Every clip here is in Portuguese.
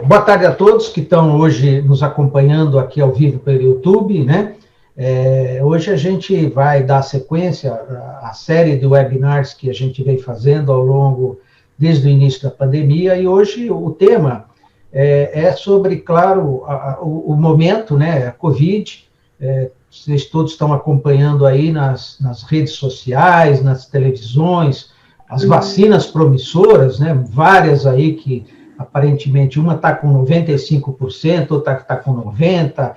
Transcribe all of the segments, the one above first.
Boa tarde a todos que estão hoje nos acompanhando aqui ao vivo pelo YouTube, né? Hoje a gente vai dar sequência à série de webinars que a gente vem fazendo ao longo, desde o início da pandemia, e hoje o tema é sobre, claro, o momento, né, a Covid. Vocês todos estão acompanhando aí nas redes sociais, nas televisões, as vacinas promissoras, né, várias aí que, aparentemente, uma está com 95%, outra está com 90%,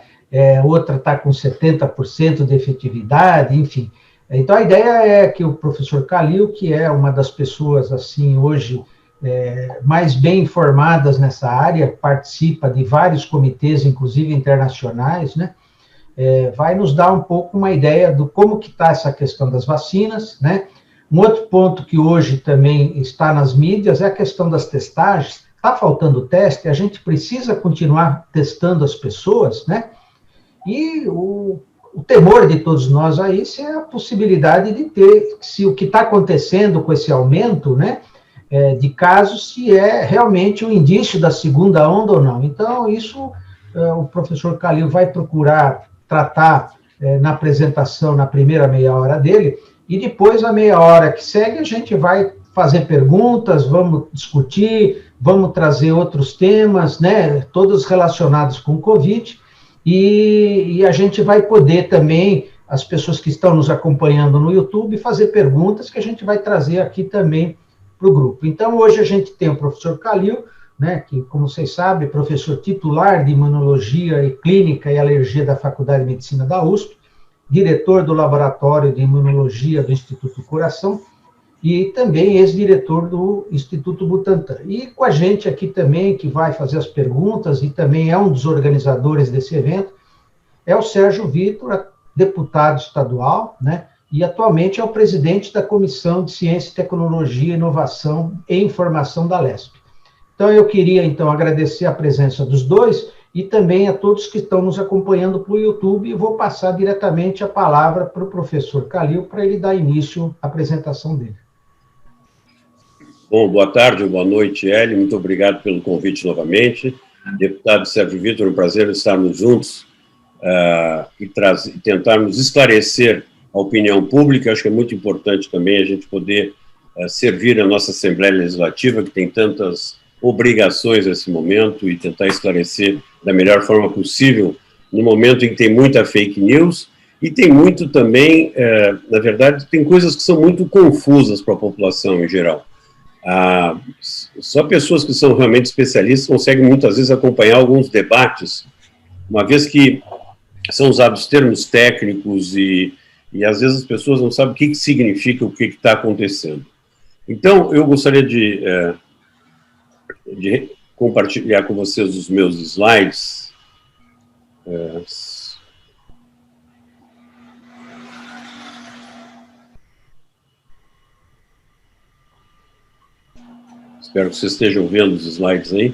outra está com 70% de efetividade, enfim. Então, a ideia é que o professor Calil, que é uma das pessoas, assim, hoje, mais bem informadas nessa área, participa de vários comitês, inclusive internacionais, né? Vai nos dar um pouco uma ideia do como que está essa questão das vacinas, né? Um outro ponto que hoje também está nas mídias é a questão das testagens. Está faltando teste, a gente precisa continuar testando as pessoas, né? E o temor de todos nós aí é a possibilidade de ter, se o que está acontecendo com esse aumento, né, de casos, se é realmente um indício da segunda onda ou não. Então, isso o professor Calil vai procurar tratar na apresentação, na primeira meia hora dele, e depois, a meia hora que segue, a gente vai fazer perguntas, vamos discutir, vamos trazer outros temas, né, todos relacionados com o Covid, e a gente vai poder também, as pessoas que estão nos acompanhando no YouTube, fazer perguntas que a gente vai trazer aqui também para o grupo. Então, hoje a gente tem o professor Calil, né, que, como vocês sabem, é professor titular de Imunologia e Clínica e Alergia da Faculdade de Medicina da USP, diretor do Laboratório de Imunologia do Instituto Coração, e também ex-diretor do Instituto Butantan. E com a gente aqui também, que vai fazer as perguntas, e também é um dos organizadores desse evento, é o Sérgio Vitor, deputado estadual, né, e atualmente é o presidente da Comissão de Ciência, Tecnologia, Inovação e Informação da Lesp. Então, eu queria, então, agradecer a presença dos dois e também a todos que estão nos acompanhando pelo YouTube, e vou passar diretamente a palavra para o professor Calil, para ele dar início à apresentação dele. Bom, boa tarde, boa noite, Hélio. Muito obrigado pelo convite novamente. Deputado Sérgio Vitor, um prazer estarmos juntos e tentarmos esclarecer a opinião pública. Acho que é muito importante também a gente poder servir a nossa Assembleia Legislativa, que tem tantas obrigações nesse momento, e tentar esclarecer da melhor forma possível, no momento em que tem muita fake news, e tem muito também, na verdade, tem coisas que são muito confusas para a população em geral. Só pessoas que são realmente especialistas conseguem muitas vezes acompanhar alguns debates, uma vez que são usados termos técnicos e às vezes as pessoas não sabem o que significa o que está acontecendo. Então, eu gostaria de compartilhar com vocês os meus slides. Espero que vocês estejam vendo os slides aí.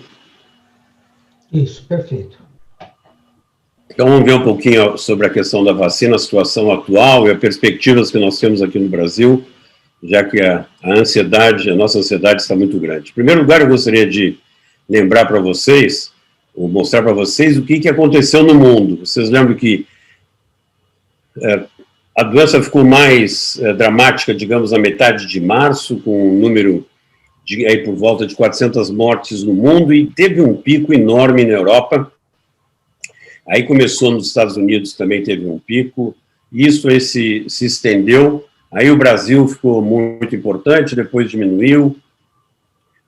Isso, perfeito. Então, vamos ver um pouquinho sobre a questão da vacina, a situação atual e as perspectivas que nós temos aqui no Brasil, já que a nossa ansiedade está muito grande. Em primeiro lugar, eu gostaria de lembrar para vocês, ou mostrar para vocês o que aconteceu no mundo. Vocês lembram que a doença ficou mais dramática, digamos, na metade de março, com um número aí por volta de 400 mortes no mundo, e teve um pico enorme na Europa. Aí começou nos Estados Unidos, também teve um pico, isso aí se estendeu, aí o Brasil ficou muito importante, depois diminuiu,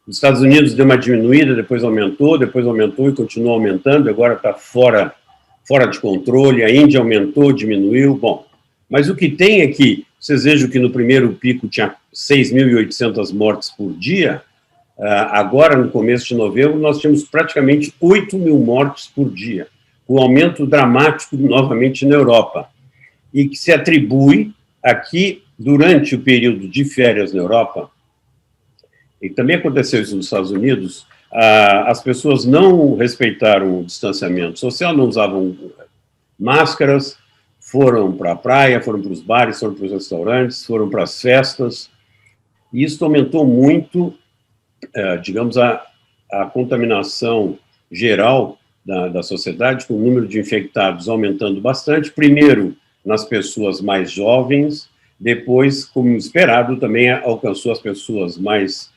os Estados Unidos deu uma diminuída, depois aumentou e continuou aumentando, agora está fora de controle, a Índia aumentou, diminuiu, bom, mas o que tem é que, vocês vejam que no primeiro pico tinha 6.800 mortes por dia, agora no começo de novembro nós tínhamos praticamente 8.000 mortes por dia, com um aumento dramático novamente na Europa, e que se atribui aqui, durante o período de férias na Europa, e também aconteceu isso nos Estados Unidos, as pessoas não respeitaram o distanciamento social, não usavam máscaras, foram para a praia, foram para os bares, foram para os restaurantes, foram para as festas, e isso aumentou muito, digamos, a a contaminação geral da sociedade, com o número de infectados aumentando bastante, primeiro nas pessoas mais jovens, depois, como esperado, também alcançou as pessoas mais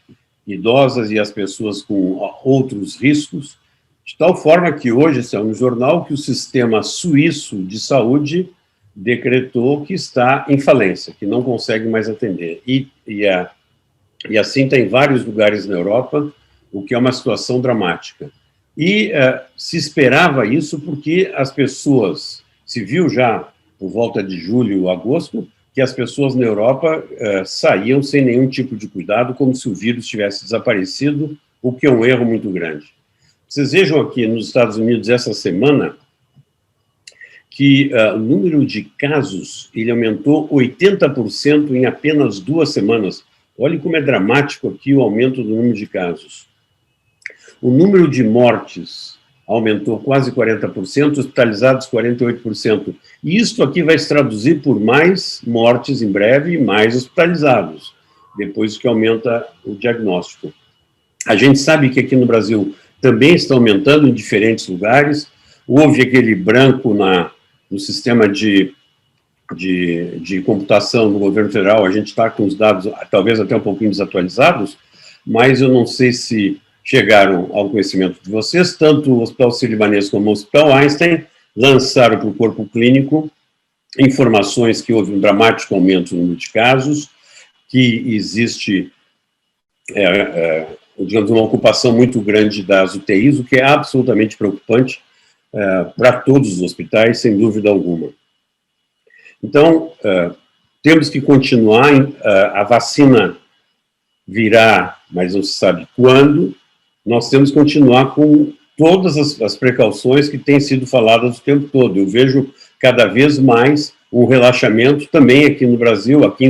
idosas e as pessoas com outros riscos, de tal forma que hoje saiu no jornal que o sistema suíço de saúde decretou que está em falência, que não consegue mais atender. E assim tem vários lugares na Europa, o que é uma situação dramática. E se esperava isso porque as pessoas, se viu já por volta de julho, agosto, que as pessoas na Europa saíam sem nenhum tipo de cuidado, como se o vírus tivesse desaparecido, o que é um erro muito grande. Vocês vejam aqui nos Estados Unidos essa semana que o número de casos ele aumentou 80% em apenas 2 semanas. Olhem como é dramático aqui o aumento do número de casos. O número de mortes aumentou quase 40%, hospitalizados 48%. E isso aqui vai se traduzir por mais mortes em breve e mais hospitalizados, depois que aumenta o diagnóstico. A gente sabe que aqui no Brasil também está aumentando em diferentes lugares. Houve aquele branco no sistema de computação do governo federal, a gente está com os dados talvez até um pouquinho desatualizados, mas eu não sei se chegaram ao conhecimento de vocês, tanto o Hospital Sírio-Libanês como o Hospital Einstein lançaram para o corpo clínico informações que houve um dramático aumento no número de casos, que existe, digamos, uma ocupação muito grande das UTIs, o que é absolutamente preocupante para todos os hospitais, sem dúvida alguma. Então, temos que continuar, a vacina virá, mas não se sabe quando, nós temos que continuar com todas as precauções que têm sido faladas o tempo todo. Eu vejo cada vez mais um relaxamento também aqui no Brasil, aqui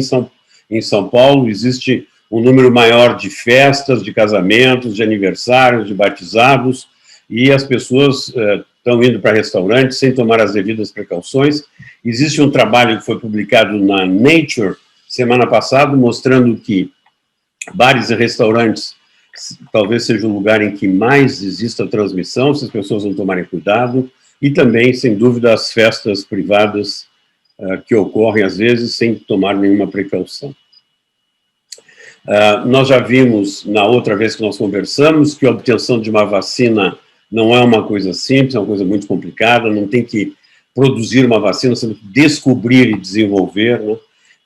em São Paulo, existe um número maior de festas, de casamentos, de aniversários, de batizados, e as pessoas estão indo para restaurantes sem tomar as devidas precauções. Existe um trabalho que foi publicado na Nature semana passada, mostrando que bares e restaurantes talvez seja o lugar em que mais exista transmissão, se as pessoas não tomarem cuidado, e também, sem dúvida, as festas privadas que ocorrem, às vezes, sem tomar nenhuma precaução. Nós já vimos, na outra vez que nós conversamos, que a obtenção de uma vacina não é uma coisa simples, é uma coisa muito complicada, não tem que produzir uma vacina, você tem que descobrir e desenvolver,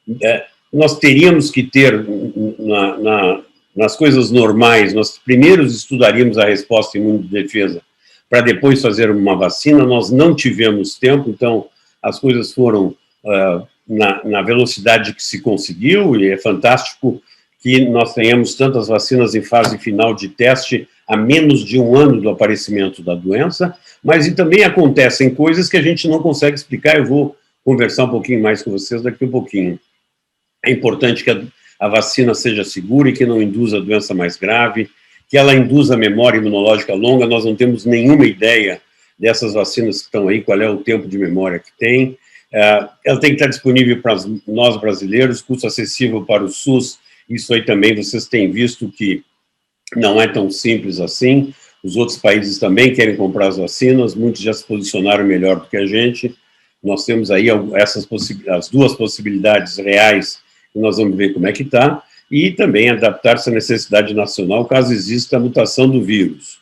né? Nós teríamos que ter, nas coisas normais, nós primeiro estudaríamos a resposta imune de defesa para depois fazer uma vacina, nós não tivemos tempo, então as coisas foram na velocidade que se conseguiu, e é fantástico que nós tenhamos tantas vacinas em fase final de teste a menos de 1 ano do aparecimento da doença, mas também acontecem coisas que a gente não consegue explicar, eu vou conversar um pouquinho mais com vocês daqui a pouquinho. É importante que a vacina seja segura e que não induza a doença mais grave, que ela induza a memória imunológica longa, nós não temos nenhuma ideia dessas vacinas que estão aí, qual é o tempo de memória que tem. Ela tem que estar disponível para nós brasileiros, custo acessível para o SUS, isso aí também vocês têm visto que não é tão simples assim, os outros países também querem comprar as vacinas, muitos já se posicionaram melhor do que a gente, nós temos aí as 2 possibilidades reais, que nós vamos ver como é que está, e também adaptar-se à necessidade nacional, caso exista a mutação do vírus.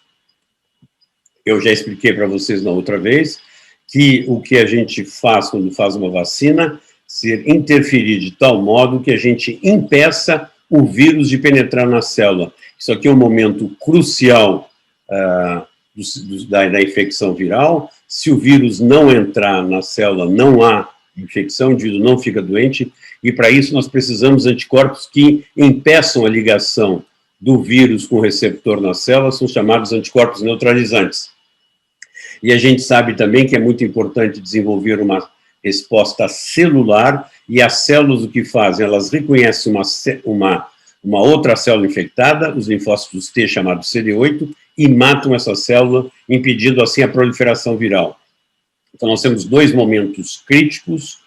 Eu já expliquei para vocês na outra vez, que o que a gente faz quando faz uma vacina, se interferir de tal modo que a gente impeça o vírus de penetrar na célula. Isso aqui é um momento crucial da infecção viral. Se o vírus não entrar na célula, não há infecção, o indivíduo não fica doente, e para isso nós precisamos de anticorpos que impeçam a ligação do vírus com o receptor na célula, são chamados anticorpos neutralizantes. E a gente sabe também que é muito importante desenvolver uma resposta celular, e as células o que fazem? Elas reconhecem uma outra célula infectada, os linfócitos T, chamados CD8, e matam essa célula, impedindo assim a proliferação viral. Então nós temos 2 momentos críticos,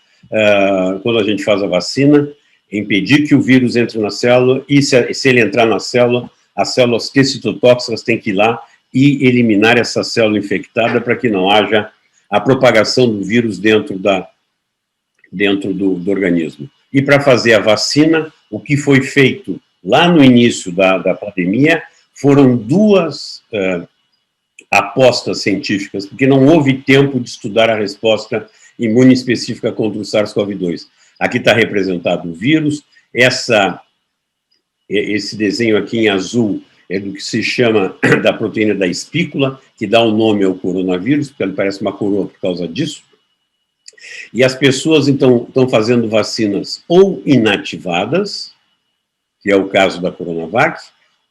quando a gente faz a vacina, impedir que o vírus entre na célula, e se ele entrar na célula, as células T citotóxicas têm que ir lá e eliminar essa célula infectada para que não haja a propagação do vírus dentro do organismo. E para fazer a vacina, o que foi feito lá no início da pandemia foram duas apostas científicas, porque não houve tempo de estudar a resposta imune específica contra o SARS-CoV-2. Aqui está representado o vírus, esse desenho aqui em azul é do que se chama da proteína da espícula, que dá o nome ao coronavírus, porque ele parece uma coroa por causa disso. E as pessoas, então, estão fazendo vacinas ou inativadas, que é o caso da Coronavac,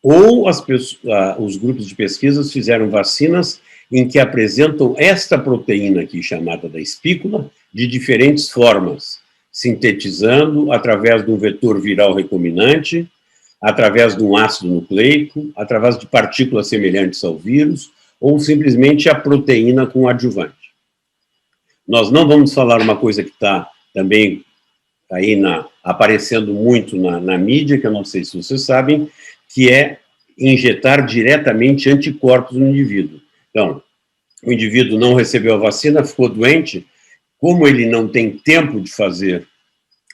ou os grupos de pesquisas fizeram vacinas em que apresentam esta proteína aqui, chamada da espícula, de diferentes formas, sintetizando através de um vetor viral recombinante, através de um ácido nucleico, através de partículas semelhantes ao vírus, ou simplesmente a proteína com adjuvante. Nós não vamos falar uma coisa que está também aí aparecendo muito na mídia, que eu não sei se vocês sabem, que é injetar diretamente anticorpos no indivíduo. Então, o indivíduo não recebeu a vacina, ficou doente, como ele não tem tempo de fazer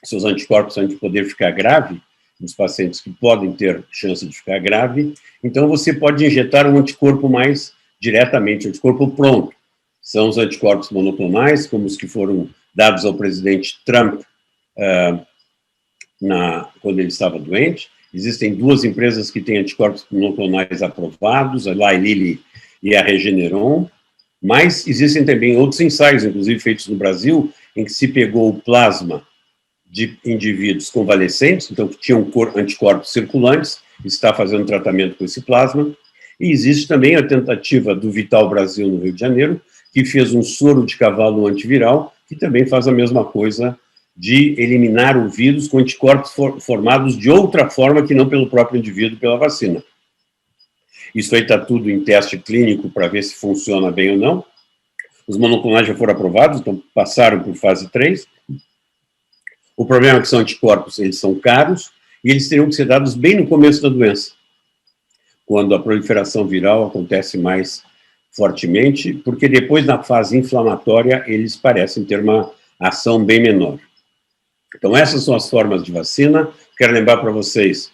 seus anticorpos antes de poder ficar grave, nos pacientes que podem ter chance de ficar grave, então você pode injetar um anticorpo mais diretamente, um anticorpo pronto. São os anticorpos monoclonais, como os que foram dados ao presidente Trump quando ele estava doente. Existem duas empresas que têm anticorpos monoclonais aprovados, a Eli Lilly e a Regeneron, mas existem também outros ensaios, inclusive feitos no Brasil, em que se pegou o plasma de indivíduos convalescentes, então que tinham anticorpos circulantes, está fazendo tratamento com esse plasma, e existe também a tentativa do Vital Brasil, no Rio de Janeiro, que fez um soro de cavalo antiviral, que também faz a mesma coisa de eliminar o vírus com anticorpos formados de outra forma que não pelo próprio indivíduo, pela vacina. Isso aí está tudo em teste clínico para ver se funciona bem ou não. Os monoclonais já foram aprovados, então passaram por fase 3. O problema é que são anticorpos, eles são caros, e eles teriam que ser dados bem no começo da doença, quando a proliferação viral acontece mais fortemente, porque depois, na fase inflamatória, eles parecem ter uma ação bem menor. Então, essas são as formas de vacina. Quero lembrar para vocês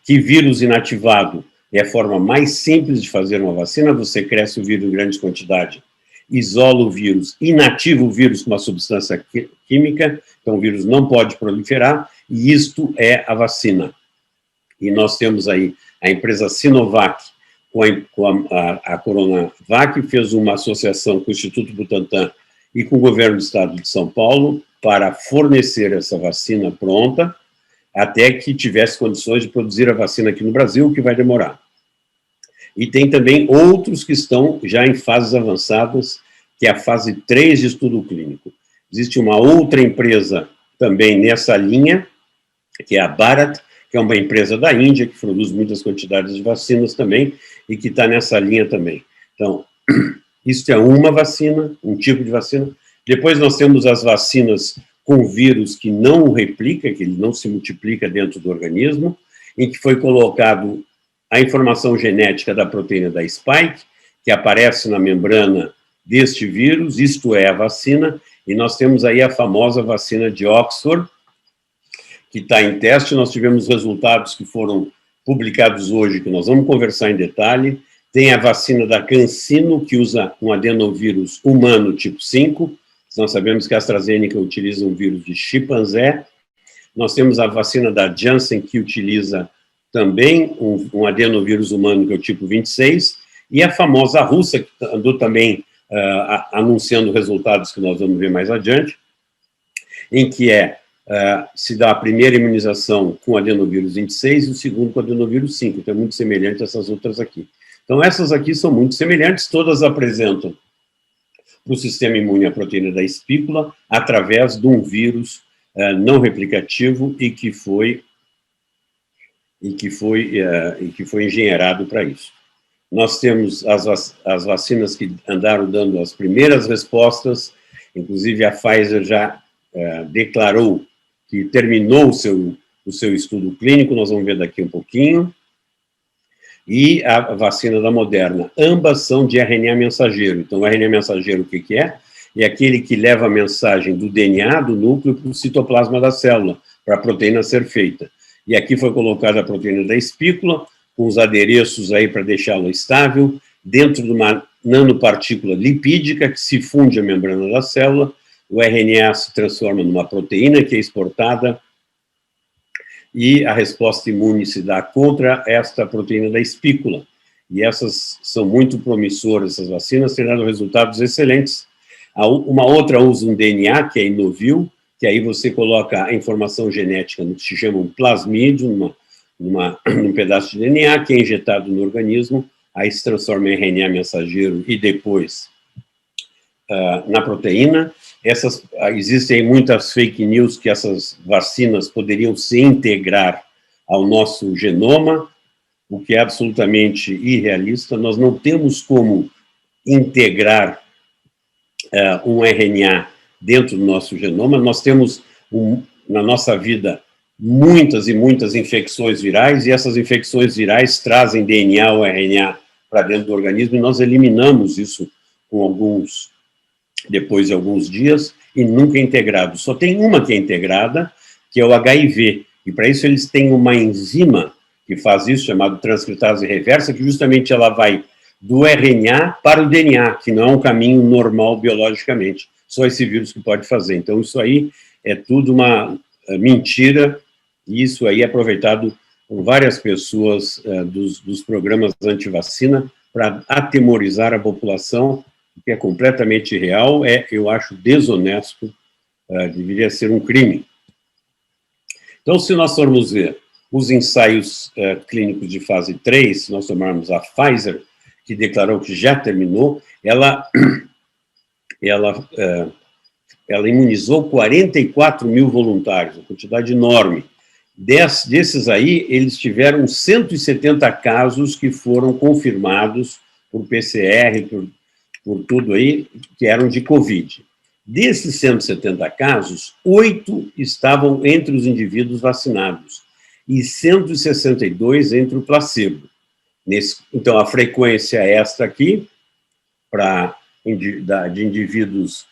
que vírus inativado é a forma mais simples de fazer uma vacina. Você cresce o vírus em grande quantidade, isola o vírus, inativa o vírus com uma substância química, então o vírus não pode proliferar, e isto é a vacina. E nós temos aí a empresa Sinovac com a Coronavac, fez uma associação com o Instituto Butantan e com o governo do estado de São Paulo para fornecer essa vacina pronta, até que tivesse condições de produzir a vacina aqui no Brasil, o que vai demorar. E tem também outros que estão já em fases avançadas, que é a fase 3 de estudo clínico. Existe uma outra empresa também nessa linha, que é a Bharat, que é uma empresa da Índia, que produz muitas quantidades de vacinas também, e que está nessa linha também. Então, isso é uma vacina, um tipo de vacina. Depois nós temos as vacinas com vírus que não replica, que ele não se multiplica dentro do organismo, em que foi colocado a informação genética da proteína da spike, que aparece na membrana deste vírus, isto é a vacina, e nós temos aí a famosa vacina de Oxford, que está em teste. Nós tivemos resultados que foram publicados hoje, que nós vamos conversar em detalhe. Tem a vacina da CanSino, que usa um adenovírus humano tipo 5, nós sabemos que a AstraZeneca utiliza um vírus de chimpanzé. Nós temos a vacina da Janssen, que utiliza também um adenovírus humano, que é o tipo 26, e a famosa russa, que andou também anunciando resultados que nós vamos ver mais adiante, em que se dá a primeira imunização com adenovírus 26 e o segundo com adenovírus 5, então é muito semelhante a essas outras aqui. Então, essas aqui são muito semelhantes, todas apresentam para o sistema imune a proteína da espícula através de um vírus não replicativo e que foi engenheirado para isso. Nós temos as vacinas que andaram dando as primeiras respostas, inclusive a Pfizer já declarou que terminou o seu estudo clínico, nós vamos ver daqui um pouquinho. e a vacina da Moderna. Ambas são de RNA mensageiro. Então, o RNA mensageiro, o que é? É aquele que leva a mensagem do DNA, do núcleo, para o citoplasma da célula, para a proteína ser feita. E aqui foi colocada a proteína da espícula, com os adereços aí para deixá-la estável, dentro de uma nanopartícula lipídica que se funde à membrana da célula. O RNA se transforma numa proteína que é exportada e a resposta imune se dá contra esta proteína da espícula. E essas são muito promissoras, essas vacinas têm dado resultados excelentes. Uma outra usa um DNA, que é Inovil, que aí você coloca a informação genética no que se chama um plasmídio, num pedaço de DNA, que é injetado no organismo, aí se transforma em RNA mensageiro e depois na proteína. Existem muitas fake news que essas vacinas poderiam se integrar ao nosso genoma, o que é absolutamente irrealista. Nós não temos como integrar um RNA dentro do nosso genoma. Nós temos, na nossa vida, muitas e muitas infecções virais, e essas infecções virais trazem DNA ou RNA para dentro do organismo, e nós eliminamos isso depois de alguns dias, e nunca é integrado. Só tem uma que é integrada, que é o HIV, e para isso eles têm uma enzima que faz isso, chamada transcriptase reversa, que justamente ela vai do RNA para o DNA, que não é um caminho normal biologicamente, só esse vírus que pode fazer. Então, isso aí é tudo uma mentira, e isso aí é aproveitado por várias pessoas dos programas anti-vacina para atemorizar a população, que é completamente irreal, eu acho desonesto, deveria ser um crime. Então, se nós formos ver os ensaios clínicos de fase 3, se nós tomarmos a Pfizer, que declarou que já terminou, ela imunizou 44 mil voluntários, uma quantidade enorme. Desses aí, eles tiveram 170 casos que foram confirmados por PCR, por tudo aí, que eram de Covid. Desses 170 casos, 8 estavam entre os indivíduos vacinados e 162 entre o placebo. Então, a frequência é esta aqui, de indivíduos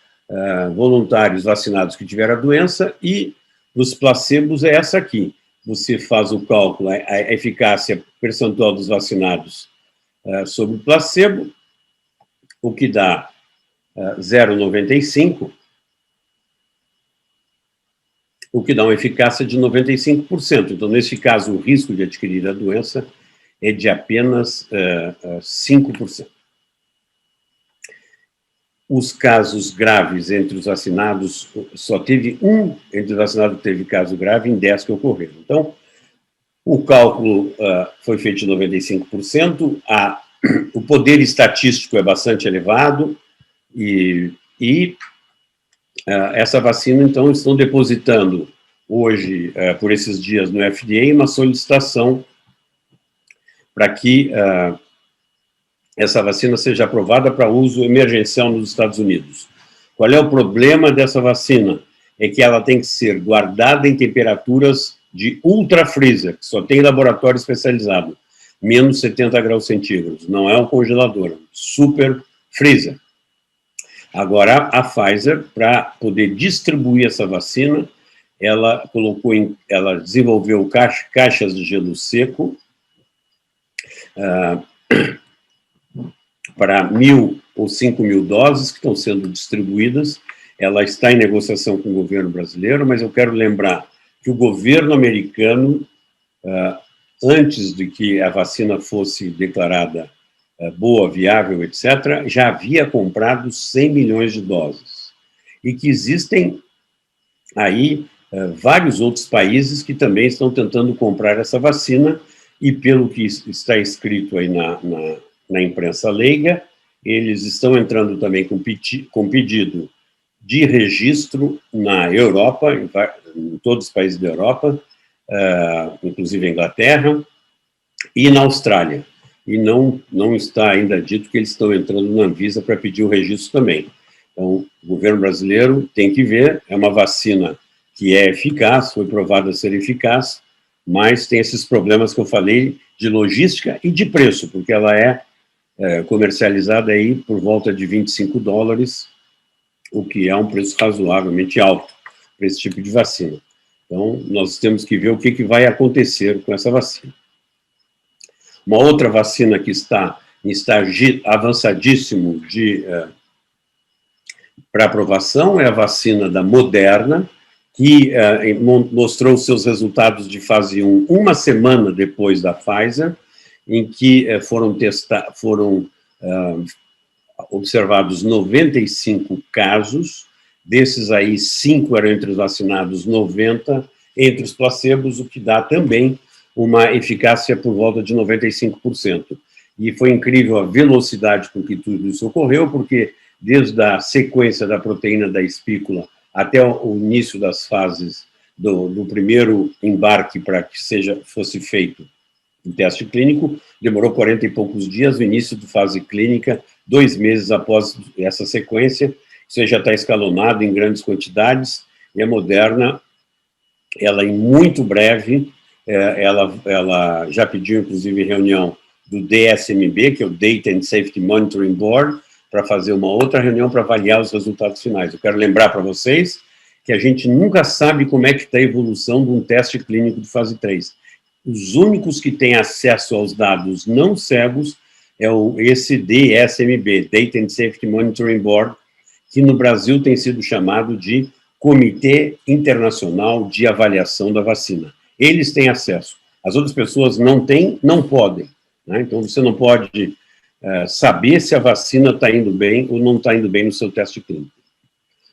voluntários vacinados que tiveram a doença, e nos placebos é essa aqui. Você faz o cálculo, a eficácia percentual dos vacinados sobre o placebo, o que dá 0,95, o que dá uma eficácia de 95%. Então, nesse caso, o risco de adquirir a doença é de apenas 5%. Os casos graves entre os vacinados, só teve um entre os vacinados que teve caso grave em 10 que ocorreram. Então, o cálculo foi feito de 95%, o poder estatístico é bastante elevado, e essa vacina, então, estão depositando hoje, por esses dias, no FDA, uma solicitação para que essa vacina seja aprovada para uso emergencial nos Estados Unidos. Qual é o problema dessa vacina? É que ela tem que ser guardada em temperaturas de ultra-freezer, que só tem laboratório especializado, menos 70 graus centígrados. Não é um congelador, super freezer. Agora, a Pfizer, para poder distribuir essa vacina, ela desenvolveu caixas de gelo seco para 1.000 ou 5.000 doses que estão sendo distribuídas. Ela está em negociação com o governo brasileiro, mas eu quero lembrar que o governo americano, antes de que a vacina fosse declarada boa, viável, etc., já havia comprado 100 milhões de doses. E que existem aí vários outros países que também estão tentando comprar essa vacina, e pelo que está escrito aí na imprensa leiga, eles estão entrando também com pedido de registro na Europa, em todos os países da Europa, inclusive a Inglaterra, e na Austrália. E não está ainda dito que eles estão entrando na Anvisa para pedir o registro também. Então, o governo brasileiro tem que ver, é uma vacina que é eficaz, foi provada ser eficaz, mas tem esses problemas que eu falei de logística e de preço, porque ela é comercializada aí por volta de $25, o que é um preço razoavelmente alto para esse tipo de vacina. Então, nós temos que ver o que vai acontecer com essa vacina. Uma outra vacina que está em estágio avançadíssimo para aprovação é a vacina da Moderna, que mostrou seus resultados de fase 1 uma semana depois da Pfizer, em que foram observados 95 casos, desses aí 5 eram entre os vacinados, 90 entre os placebos, o que dá também uma eficácia por volta de 95%. E foi incrível a velocidade com que tudo isso ocorreu, porque desde a sequência da proteína da espícula até o início das fases do primeiro embarque para que fosse feito o teste clínico, demorou 40 e poucos dias, o início da fase clínica, 2 meses após essa sequência, isso já está escalonado em grandes quantidades, e a Moderna, ela em muito breve, ela já pediu, inclusive, reunião do DSMB, que é o Data and Safety Monitoring Board, para fazer uma outra reunião para avaliar os resultados finais. Eu quero lembrar para vocês que a gente nunca sabe como é que está a evolução de um teste clínico de fase 3. Os únicos que têm acesso aos dados não cegos é esse DSMB, Data and Safety Monitoring Board, que no Brasil tem sido chamado de Comitê Internacional de Avaliação da Vacina. Eles têm acesso. As outras pessoas não têm, não podem. Né? Então, você não pode saber se a vacina está indo bem ou não está indo bem no seu teste clínico.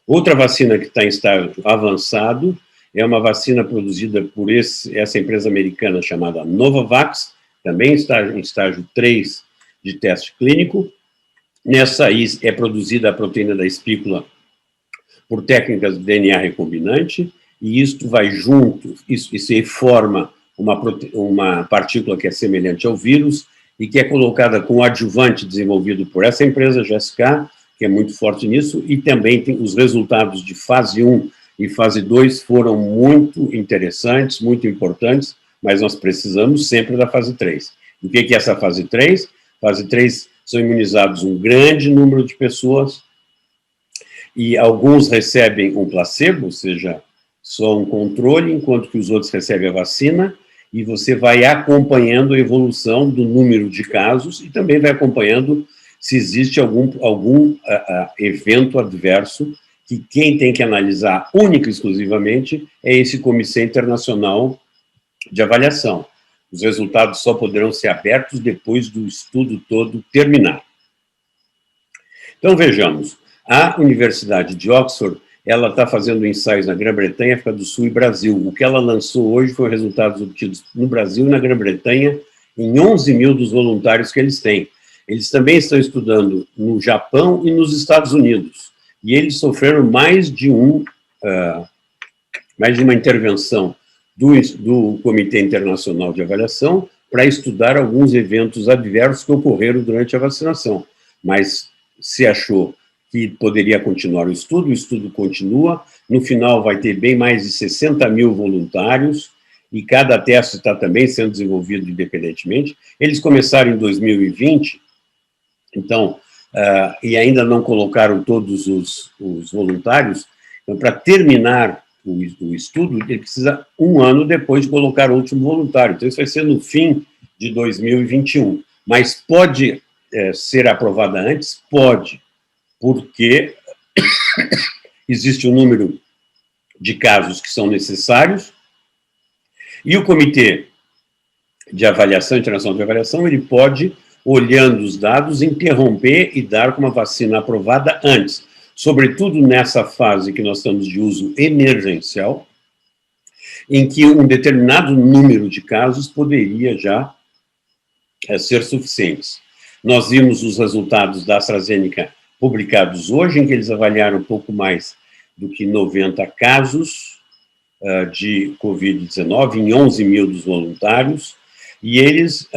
Outra vacina que está em estágio avançado é uma vacina produzida por essa empresa americana chamada Novavax, também está em estágio 3 de teste clínico. Nessa aí é produzida a proteína da espícula por técnicas de DNA recombinante, e isto vai junto, isso aí forma uma partícula que é semelhante ao vírus, e que é colocada com o adjuvante desenvolvido por essa empresa, GSK, que é muito forte nisso, e também tem os resultados de fase 1 e fase 2 foram muito interessantes, muito importantes, mas nós precisamos sempre da fase 3. O que é essa fase 3? Fase 3 são imunizados um grande número de pessoas, e alguns recebem um placebo, ou seja, só um controle, enquanto que os outros recebem a vacina, e você vai acompanhando a evolução do número de casos e também vai acompanhando se existe algum evento adverso, que quem tem que analisar única e exclusivamente é esse Comitê Internacional de Avaliação. Os resultados só poderão ser abertos depois do estudo todo terminar. Então, vejamos, a Universidade de Oxford, ela está fazendo ensaios na Grã-Bretanha, África do Sul e Brasil. O que ela lançou hoje foi resultados obtidos no Brasil e na Grã-Bretanha, em 11 mil dos voluntários que eles têm. Eles também estão estudando no Japão e nos Estados Unidos. E eles sofreram mais de uma intervenção do Comitê Internacional de Avaliação para estudar alguns eventos adversos que ocorreram durante a vacinação. Mas se achou que poderia continuar o estudo continua, no final vai ter bem mais de 60 mil voluntários, e cada teste está também sendo desenvolvido independentemente. Eles começaram em 2020, então, e ainda não colocaram todos os voluntários, então, para terminar o estudo, ele precisa 1 ano depois de colocar o último voluntário, então isso vai ser no fim de 2021, mas pode ser aprovada antes? Pode, porque existe um número de casos que são necessários, e o Comitê de Avaliação, Internacional de Avaliação, ele pode, olhando os dados, interromper e dar com uma vacina aprovada antes, sobretudo nessa fase que nós estamos de uso emergencial, em que um determinado número de casos poderia já ser suficientes. Nós vimos os resultados da AstraZeneca publicados hoje, em que eles avaliaram um pouco mais do que 90 casos de Covid-19, em 11 mil dos voluntários, e eles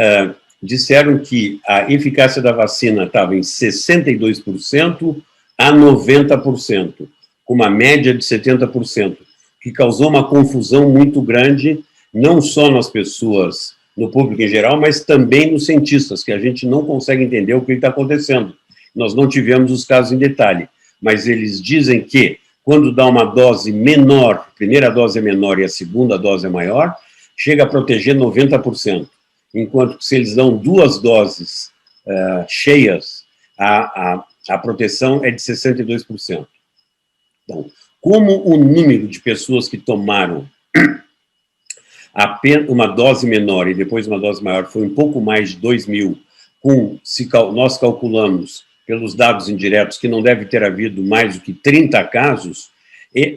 disseram que a eficácia da vacina estava em 62% a 90%, com uma média de 70%, que causou uma confusão muito grande não só nas pessoas, no público em geral, mas também nos cientistas, que a gente não consegue entender o que está acontecendo. Nós não tivemos os casos em detalhe, mas eles dizem que, quando dá uma dose menor, a primeira dose é menor e a segunda dose é maior, chega a proteger 90%, enquanto que se eles dão 2 doses cheias, a proteção é de 62%. Então, como o número de pessoas que tomaram apenas uma dose menor e depois uma dose maior foi um pouco mais de 2.000, nós calculamos, pelos dados indiretos, que não deve ter havido mais do que 30 casos,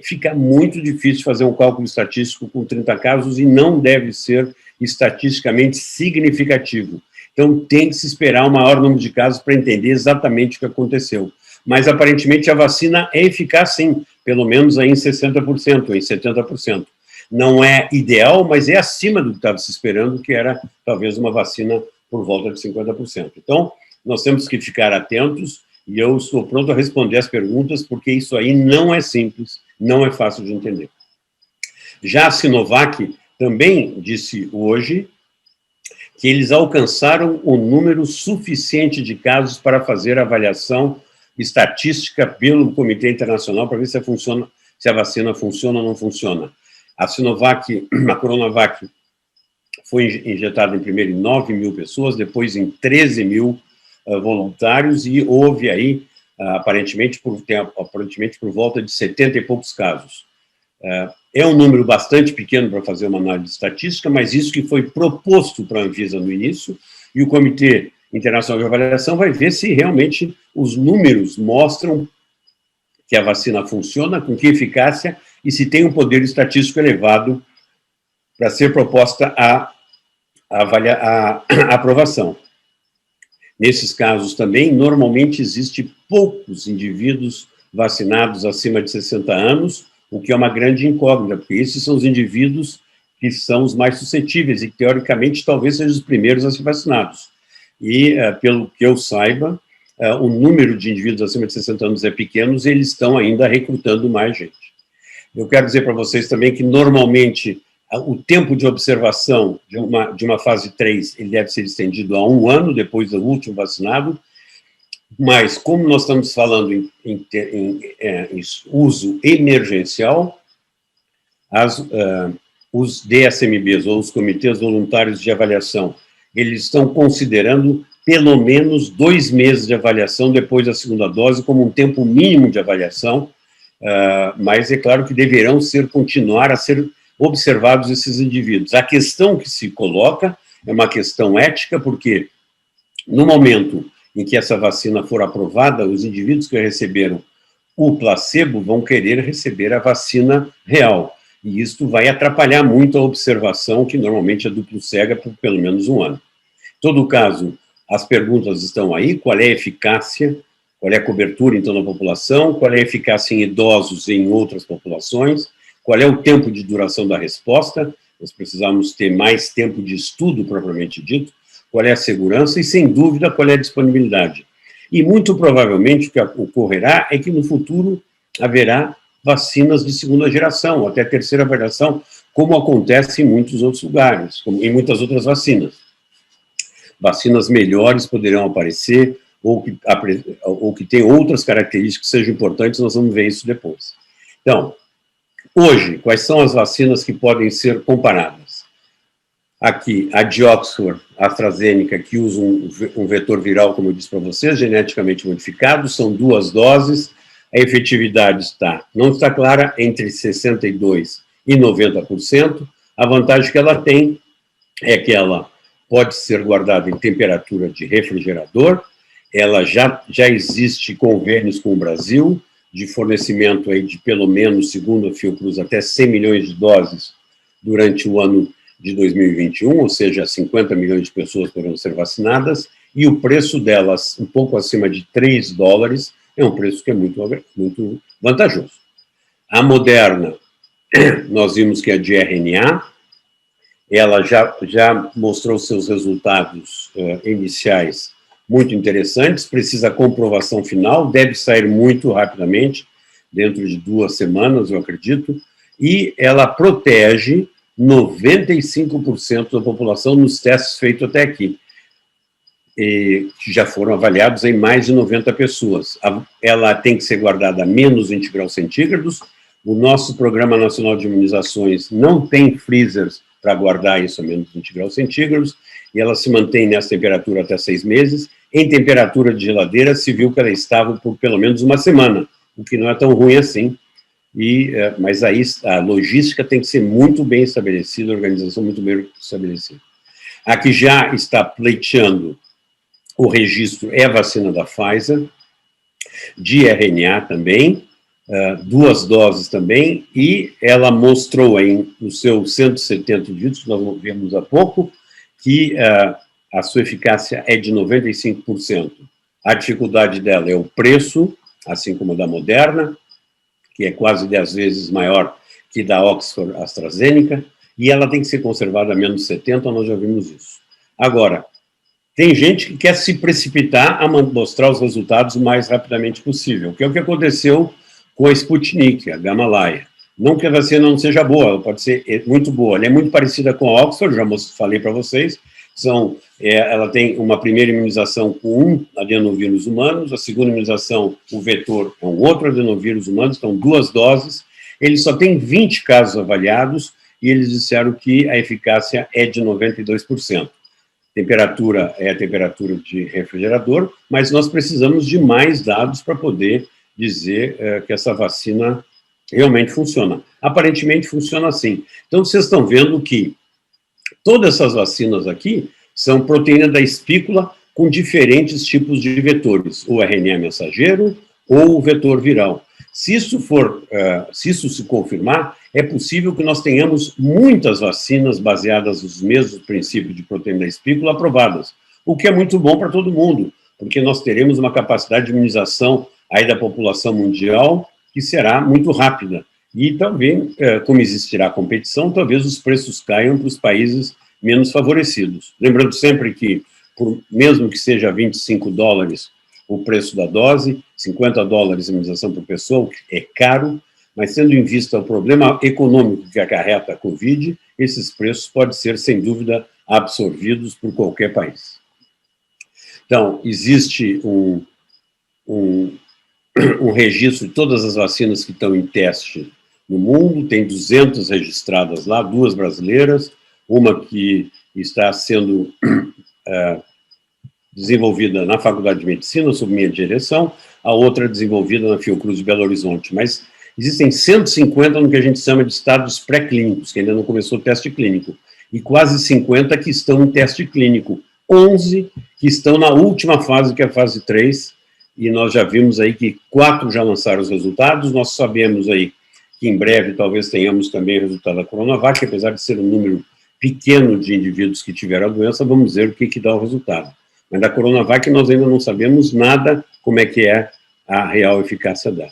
fica muito difícil fazer um cálculo estatístico com 30 casos e não deve ser estatisticamente significativo. Então, tem que se esperar o maior número de casos para entender exatamente o que aconteceu. Mas, aparentemente, a vacina é eficaz, sim, pelo menos aí em 60%, ou em 70%. Não é ideal, mas é acima do que estava se esperando, que era, talvez, uma vacina por volta de 50%. Então, nós temos que ficar atentos, e eu estou pronto a responder as perguntas, porque isso aí não é simples, não é fácil de entender. Já a Sinovac também disse hoje que eles alcançaram o número suficiente de casos para fazer a avaliação estatística pelo Comitê Internacional para ver se a vacina funciona ou não funciona. A Sinovac, a Coronavac, foi injetada primeiro em 9.000 pessoas, depois em 13.000 voluntários, e houve aí, aparentemente por volta de 70 e poucos casos. É um número bastante pequeno para fazer uma análise estatística, mas isso que foi proposto para a Anvisa no início, e o Comitê Internacional de Avaliação vai ver se realmente os números mostram que a vacina funciona, com que eficácia, e se tem um poder estatístico elevado para ser proposta a aprovação. Nesses casos também, normalmente existe poucos indivíduos vacinados acima de 60 anos, o que é uma grande incógnita, porque esses são os indivíduos que são os mais suscetíveis e, teoricamente, talvez sejam os primeiros a ser vacinados. E, pelo que eu saiba, o número de indivíduos acima de 60 anos é pequeno e eles estão ainda recrutando mais gente. Eu quero dizer para vocês também que, normalmente, o tempo de observação de uma fase 3 ele deve ser estendido a 1 ano, depois do último vacinado, mas, como nós estamos falando em uso emergencial, os DSMBs, ou os Comitês Voluntários de Avaliação, eles estão considerando pelo menos 2 meses de avaliação depois da segunda dose, como um tempo mínimo de avaliação, mas é claro que deverão continuar a ser observados esses indivíduos. A questão que se coloca é uma questão ética, porque no momento em que essa vacina for aprovada, os indivíduos que receberam o placebo vão querer receber a vacina real, e isso vai atrapalhar muito a observação, que normalmente é duplo cega por pelo menos 1 ano. Em todo caso, as perguntas estão aí: qual é a eficácia, qual é a cobertura, então, na população, qual é a eficácia em idosos e em outras populações, qual é o tempo de duração da resposta, nós precisamos ter mais tempo de estudo, propriamente dito, qual é a segurança e, sem dúvida, qual é a disponibilidade. E, muito provavelmente, o que ocorrerá é que, no futuro, haverá vacinas de segunda geração, até terceira geração, como acontece em muitos outros lugares, como em muitas outras vacinas. Vacinas melhores poderão aparecer, ou que têm outras características que sejam importantes, nós vamos ver isso depois. Então, hoje, quais são as vacinas que podem ser comparadas? Aqui, a de Oxford, a AstraZeneca, que usa um vetor viral, como eu disse para vocês, geneticamente modificado, são 2 doses, a efetividade não está clara, entre 62% e 90%, a vantagem que ela tem é que ela pode ser guardada em temperatura de refrigerador, ela já existe convênios com o Brasil, de fornecimento aí de pelo menos, segundo a Fiocruz, até 100 milhões de doses durante o ano de 2021, ou seja, 50 milhões de pessoas poderão ser vacinadas, e o preço delas, um pouco acima de $3, é um preço que é muito vantajoso. A Moderna, nós vimos que é de RNA, ela já mostrou seus resultados iniciais muito interessantes, precisa comprovação final, deve sair muito rapidamente, dentro de 2 semanas, eu acredito, e ela protege 95% da população nos testes feitos até aqui, que já foram avaliados em mais de 90 pessoas. Ela tem que ser guardada a menos 20 graus centígrados. O nosso Programa Nacional de Imunizações não tem freezers para guardar isso a menos 20 graus centígrados, e ela se mantém nessa temperatura até 6 meses. Em temperatura de geladeira, se viu que ela estava por pelo menos uma semana, o que não é tão ruim assim. Mas aí a logística tem que ser muito bem estabelecida, a organização muito bem estabelecida. A que já está pleiteando o registro é a vacina da Pfizer, de RNA também, 2 doses também, e ela mostrou aí nos seus 170 vídeos, que nós vimos há pouco, que a sua eficácia é de 95%. A dificuldade dela é o preço, assim como a da Moderna, que é quase 10 vezes maior que da Oxford AstraZeneca, e ela tem que ser conservada a menos 70, nós já vimos isso. Agora, tem gente que quer se precipitar a mostrar os resultados o mais rapidamente possível, que é o que aconteceu com a Sputnik, a Gamaleya. Não que a vacina não seja boa, ela pode ser muito boa, ela é muito parecida com a Oxford, já falei para vocês, ela tem uma primeira imunização com um adenovírus humanos, a segunda imunização, o vetor, com outro adenovírus humanos, então 2 doses. Ele só tem 20 casos avaliados e eles disseram que a eficácia é de 92%. Temperatura é a temperatura de refrigerador, mas nós precisamos de mais dados para poder dizer que essa vacina realmente funciona. Aparentemente funciona assim. Então, vocês estão vendo que todas essas vacinas aqui são proteína da espícula com diferentes tipos de vetores, o RNA mensageiro ou o vetor viral. Se isso se confirmar, é possível que nós tenhamos muitas vacinas baseadas nos mesmos princípios de proteína da espícula aprovadas, o que é muito bom para todo mundo, porque nós teremos uma capacidade de imunização aí da população mundial que será muito rápida. E também, como existirá competição, talvez os preços caiam para os países menos favorecidos. Lembrando sempre que, mesmo que seja $25 o preço da dose, $50 a imunização por pessoa, é caro, mas tendo em vista o problema econômico que acarreta a Covid, esses preços podem ser, sem dúvida, absorvidos por qualquer país. Então, existe um registro de todas as vacinas que estão em teste no mundo, tem 200 registradas lá, 2 brasileiras, uma que está sendo desenvolvida na Faculdade de Medicina, sob minha direção, a outra desenvolvida na Fiocruz de Belo Horizonte. Mas existem 150 no que a gente chama de estados pré-clínicos, que ainda não começou o teste clínico, e quase 50 que estão em teste clínico, 11 que estão na última fase, que é a fase 3, e nós já vimos aí que 4 já lançaram os resultados, nós sabemos aí que em breve talvez tenhamos também o resultado da Coronavac, apesar de ser um número pequeno de indivíduos que tiveram a doença, vamos ver o que dá o resultado. Mas da Coronavac nós ainda não sabemos nada como é que é a real eficácia dela.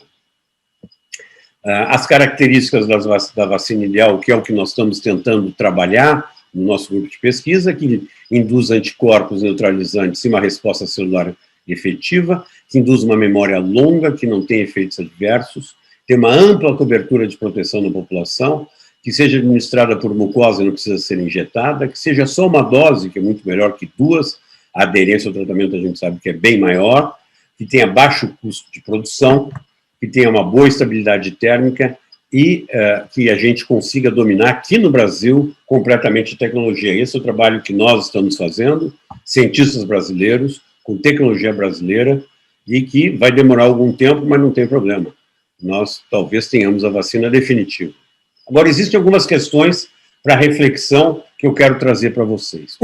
As características da vacina ideal, que é o que nós estamos tentando trabalhar no nosso grupo de pesquisa, que induz anticorpos neutralizantes e uma resposta celular efetiva, que induz uma memória longa, que não tem efeitos adversos, tem uma ampla cobertura de proteção na população, que seja administrada por mucosa e não precisa ser injetada, que seja só uma dose, que é muito melhor que 2, a aderência ao tratamento a gente sabe que é bem maior, que tenha baixo custo de produção, que tenha uma boa estabilidade térmica e que a gente consiga dominar aqui no Brasil completamente a tecnologia. Esse é o trabalho que nós estamos fazendo, cientistas brasileiros, com tecnologia brasileira, e que vai demorar algum tempo, mas não tem problema. Nós talvez tenhamos a vacina definitiva. Agora, existem algumas questões para reflexão que eu quero trazer para vocês.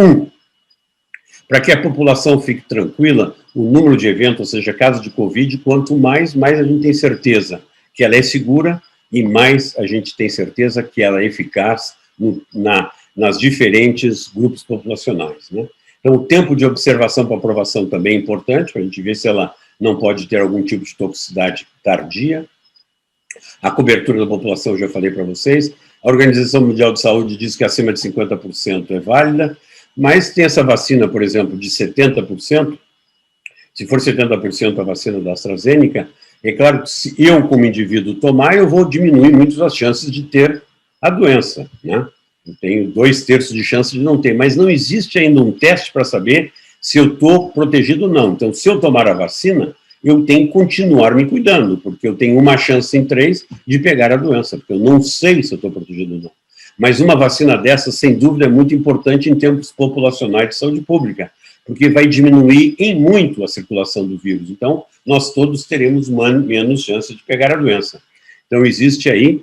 Para que a população fique tranquila, o número de eventos, ou seja, casos de Covid, quanto mais a gente tem certeza que ela é segura e mais a gente tem certeza que ela é eficaz nas diferentes grupos populacionais, né? Então, o tempo de observação para aprovação também é importante, para a gente ver se ela não pode ter algum tipo de toxicidade tardia. A cobertura da população, eu já falei para vocês. A Organização Mundial de Saúde diz que acima de 50% é válida, mas tem essa vacina, por exemplo, de 70%, se for 70% a vacina da AstraZeneca, é claro que se eu, como indivíduo, tomar, eu vou diminuir muito as chances de ter a doença, né? Eu tenho 2/3 de chance de não ter, mas não existe ainda um teste para saber se eu estou protegido ou não. Então, se eu tomar a vacina, eu tenho que continuar me cuidando, porque eu tenho uma chance em 3 de pegar a doença, porque eu não sei se eu estou protegido ou não. Mas uma vacina dessa, sem dúvida, é muito importante em termos populacionais de saúde pública, porque vai diminuir em muito a circulação do vírus. Então, nós todos teremos menos chance de pegar a doença. Então, existe aí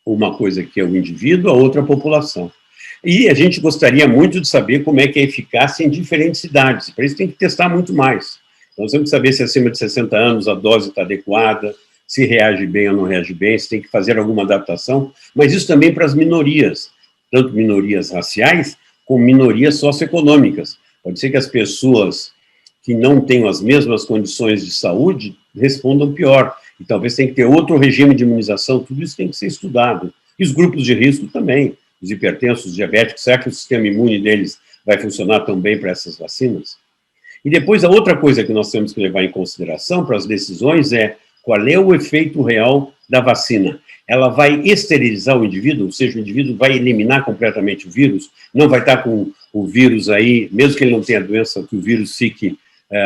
uma coisa que é o indivíduo, a outra a população. E a gente gostaria muito de saber como é que é a eficácia em diferentes idades. Para isso tem que testar muito mais. Então, nós temos que saber se acima de 60 anos a dose está adequada, se reage bem ou não reage bem, se tem que fazer alguma adaptação, mas isso também para as minorias, tanto minorias raciais, como minorias socioeconômicas. Pode ser que as pessoas que não tenham as mesmas condições de saúde respondam pior, e talvez tenha que ter outro regime de imunização, tudo isso tem que ser estudado. E os grupos de risco também, os hipertensos, os diabéticos, será que o sistema imune deles vai funcionar tão bem para essas vacinas? E depois, a outra coisa que nós temos que levar em consideração para as decisões é qual é o efeito real da vacina. Ela vai esterilizar o indivíduo, ou seja, o indivíduo vai eliminar completamente o vírus, não vai estar com o vírus aí, mesmo que ele não tenha doença, que o vírus fique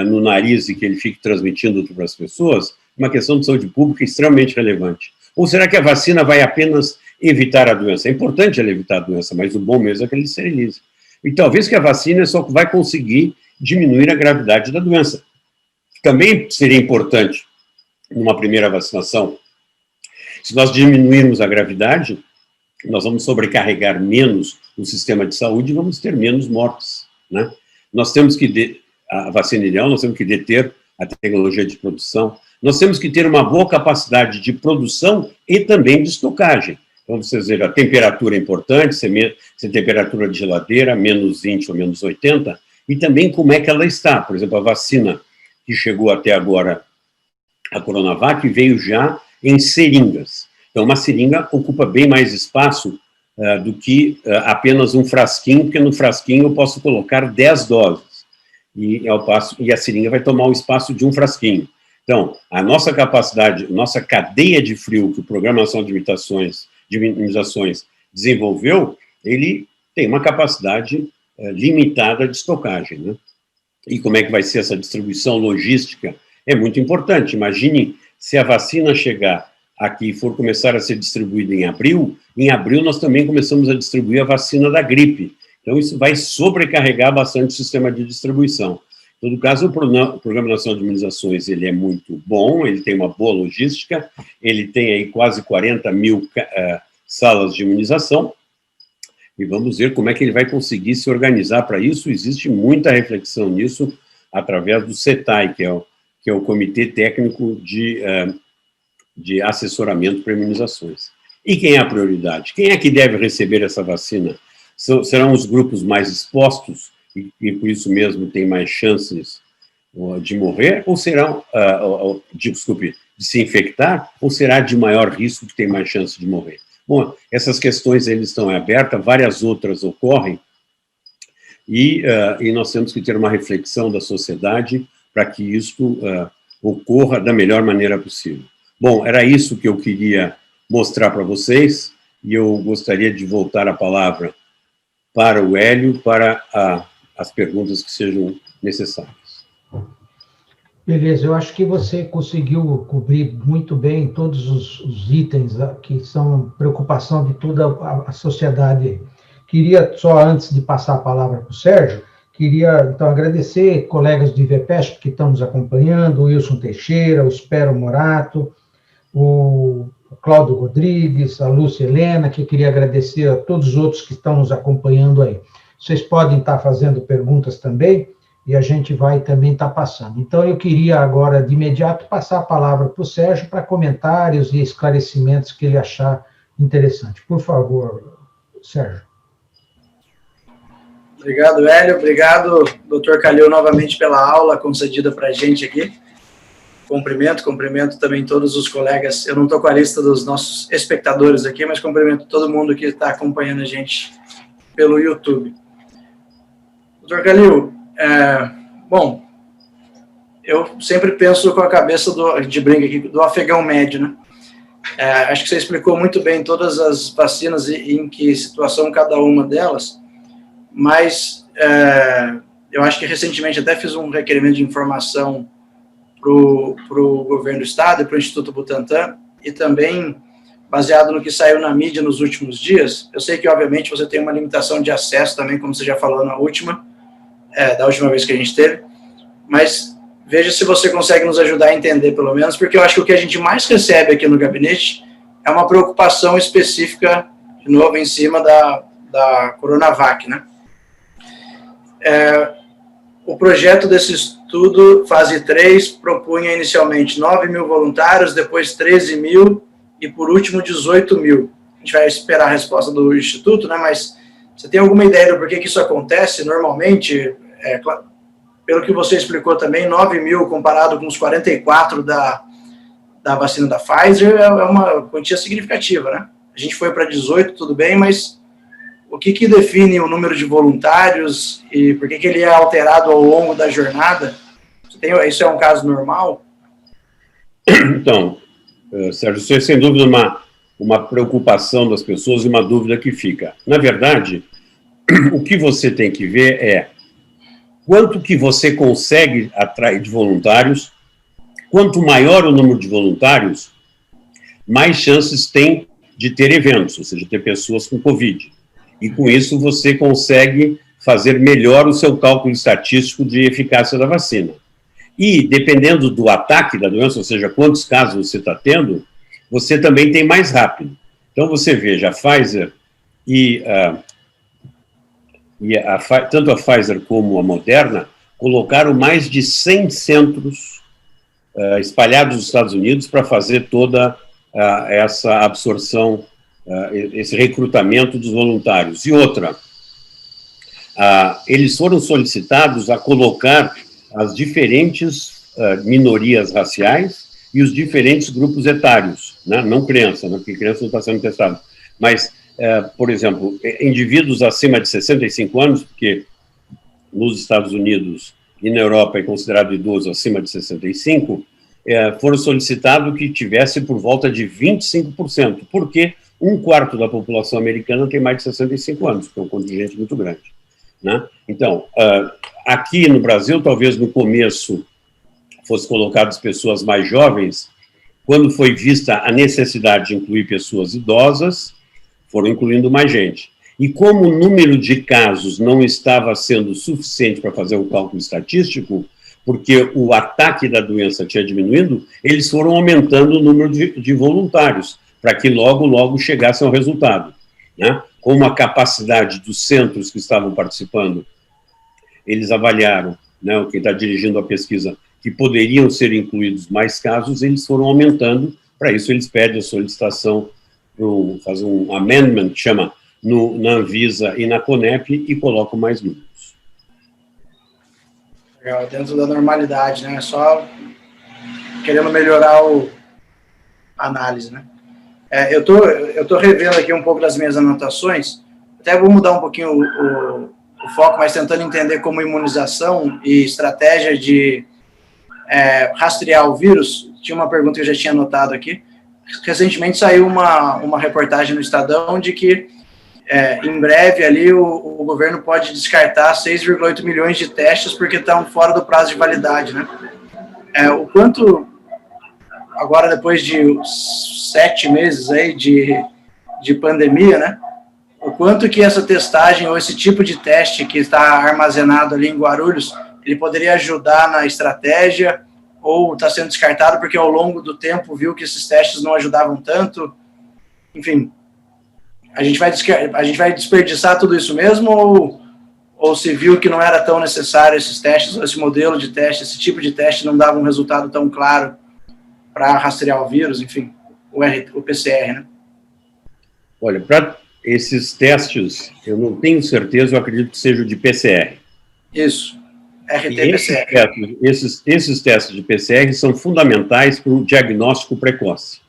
no nariz e que ele fique transmitindo para as pessoas, uma questão de saúde pública extremamente relevante. Ou será que a vacina vai apenas evitar a doença? É importante ela evitar a doença, mas o bom mesmo é que ele esterilize. E talvez que a vacina só vai conseguir diminuir a gravidade da doença. Também seria importante, numa primeira vacinação, se nós diminuirmos a gravidade, nós vamos sobrecarregar menos o sistema de saúde e vamos ter menos mortes, né? Nós temos que, a vacina ideal, nós temos que deter a tecnologia de produção, nós temos que ter uma boa capacidade de produção e também de estocagem. Então, vocês verem, a temperatura é importante, se a temperatura de geladeira, menos 20 ou menos 80, e também como é que ela está. Por exemplo, a vacina que chegou até agora, a Coronavac, veio já em seringas. Então, uma seringa ocupa bem mais espaço do que apenas um frasquinho, porque no frasquinho eu posso colocar 10 doses, e a seringa vai tomar o espaço de um frasquinho. Então, a nossa capacidade, nossa cadeia de frio que o Programa Nacional de Imunizações desenvolveu, ele tem uma capacidade limitada de estocagem, né? E como é que vai ser essa distribuição logística? É muito importante. Imagine se a vacina chegar aqui e for começar a ser distribuída em abril nós também começamos a distribuir a vacina da gripe. Então, isso vai sobrecarregar bastante o sistema de distribuição. Em todo caso, o Programa Nacional de Imunizações, ele é muito bom, ele tem uma boa logística, ele tem aí quase 40 mil salas de imunização, e vamos ver como é que ele vai conseguir se organizar para isso. Existe muita reflexão nisso através do CETAI, que é o Comitê Técnico de Assessoramento para Imunizações. E quem é a prioridade? Quem é que deve receber essa vacina? Serão os grupos mais expostos, e por isso mesmo tem mais chances de morrer, ou serão, de se infectar, ou será de maior risco que tem mais chance de morrer? Bom, essas questões eles estão abertas, várias outras ocorrem, e nós temos que ter uma reflexão da sociedade para que isto ocorra da melhor maneira possível. Bom, era isso que eu queria mostrar para vocês, e eu gostaria de voltar a palavra para o Hélio, para as perguntas que sejam necessárias. Beleza, eu acho que você conseguiu cobrir muito bem todos os itens que são preocupação de toda a sociedade. Queria, só antes de passar a palavra para o Sérgio, queria, então, agradecer colegas do IVPESP que estão nos acompanhando, o Wilson Teixeira, o Spero Morato, o Cláudio Rodrigues, a Lúcia Helena, que queria agradecer a todos os outros que estão nos acompanhando aí. Vocês podem estar fazendo perguntas também, e a gente vai também estar passando. Então, eu queria agora, de imediato, passar a palavra para o Sérgio para comentários e esclarecimentos que ele achar interessante. Por favor, Sérgio. Obrigado, Hélio. Obrigado, doutor Calil, novamente pela aula concedida para a gente aqui. Cumprimento também todos os colegas. Eu não estou com a lista dos nossos espectadores aqui, mas cumprimento todo mundo que está acompanhando a gente pelo YouTube. Doutor Calil, bom, eu sempre penso com a cabeça, a gente brinca aqui, do afegão médio, né? Acho que você explicou muito bem todas as vacinas e em que situação cada uma delas, mas eu acho que recentemente até fiz um requerimento de informação para o governo do estado e para o Instituto Butantan, e também baseado no que saiu na mídia nos últimos dias. Eu sei que, obviamente, você tem uma limitação de acesso também, como você já falou da última vez que a gente teve, mas veja se você consegue nos ajudar a entender, pelo menos, porque eu acho que o que a gente mais recebe aqui no gabinete é uma preocupação específica, de novo, em cima da Coronavac, né? O projeto desse estudo, fase 3, propunha inicialmente 9 mil voluntários, depois 13 mil e, por último, 18 mil. A gente vai esperar a resposta do Instituto, né? Mas você tem alguma ideia do porquê que isso acontece normalmente? Pelo que você explicou também, 9 mil comparado com os 44 da vacina da Pfizer é uma quantia significativa, né? A gente foi para 18, tudo bem, mas o que define o número de voluntários e por que ele é alterado ao longo da jornada? Isso é um caso normal? Então, Sérgio, isso é sem dúvida uma preocupação das pessoas e uma dúvida que fica. Na verdade, o que você tem que ver é quanto que você consegue atrair de voluntários. Quanto maior o número de voluntários, mais chances tem de ter eventos, ou seja, ter pessoas com Covid. E com isso você consegue fazer melhor o seu cálculo estatístico de eficácia da vacina. E, dependendo do ataque da doença, ou seja, quantos casos você está tendo, você também tem mais rápido. Então, você veja, a Pfizer tanto a Pfizer como a Moderna colocaram mais de 100 centros espalhados nos Estados Unidos para fazer toda essa absorção, esse recrutamento dos voluntários. E outra, eles foram solicitados a colocar as diferentes minorias raciais e os diferentes grupos etários, né? Não criança, né? Porque criança não está sendo testada, mas, por exemplo, indivíduos acima de 65 anos, porque nos Estados Unidos e na Europa é considerado idoso acima de 65, foram solicitados que tivesse por volta de 25%, porque 1/4 da população americana tem mais de 65 anos, que é um contingente muito grande, né? Então, aqui no Brasil, talvez no começo fosse colocadas pessoas mais jovens, quando foi vista a necessidade de incluir pessoas idosas, foram incluindo mais gente. E como o número de casos não estava sendo suficiente para fazer o cálculo estatístico, porque o ataque da doença tinha diminuído, eles foram aumentando o número de voluntários, para que logo chegasse ao resultado, né? Como a capacidade dos centros que estavam participando, eles avaliaram, né, quem está dirigindo a pesquisa, que poderiam ser incluídos mais casos, eles foram aumentando. Para isso eles pedem a solicitação, fazem um amendment, chama, na Anvisa e na Conep, e colocam mais números. Legal, dentro da normalidade, né? Só querendo melhorar a análise, né? Eu tô revendo aqui um pouco das minhas anotações, até vou mudar um pouquinho o foco, mas tentando entender como imunização e estratégia de rastrear o vírus. Tinha uma pergunta que eu já tinha anotado aqui. Recentemente saiu uma reportagem no Estadão de que em breve ali o governo pode descartar 6,8 milhões de testes porque estão fora do prazo de validade, né? O quanto, agora depois de 7 meses aí de pandemia, né? O quanto que essa testagem ou esse tipo de teste que está armazenado ali em Guarulhos, ele poderia ajudar na estratégia ou está sendo descartado porque ao longo do tempo viu que esses testes não ajudavam tanto? Enfim, a gente vai desperdiçar tudo isso mesmo ou se viu que não era tão necessário esses testes, esse modelo de teste, esse tipo de teste não dava um resultado tão claro para rastrear o vírus, enfim, o PCR, né? Olha, para esses testes, eu não tenho certeza, eu acredito que seja de PCR. Isso, RT-PCR. Esses testes de PCR são fundamentais para o diagnóstico precoce.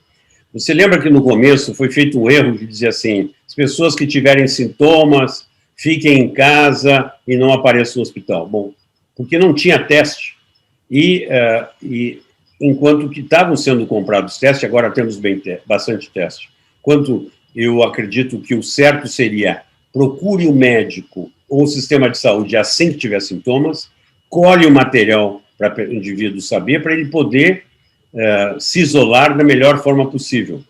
Você lembra que no começo foi feito um erro de dizer assim, as pessoas que tiverem sintomas, fiquem em casa e não apareçam no hospital. Bom, porque não tinha teste. E enquanto que estavam sendo comprados testes, agora temos bastante teste. Enquanto eu acredito que o certo seria procure o médico ou o sistema de saúde assim que tiver sintomas, colhe o material para o indivíduo saber, para ele poder se isolar da melhor forma possível.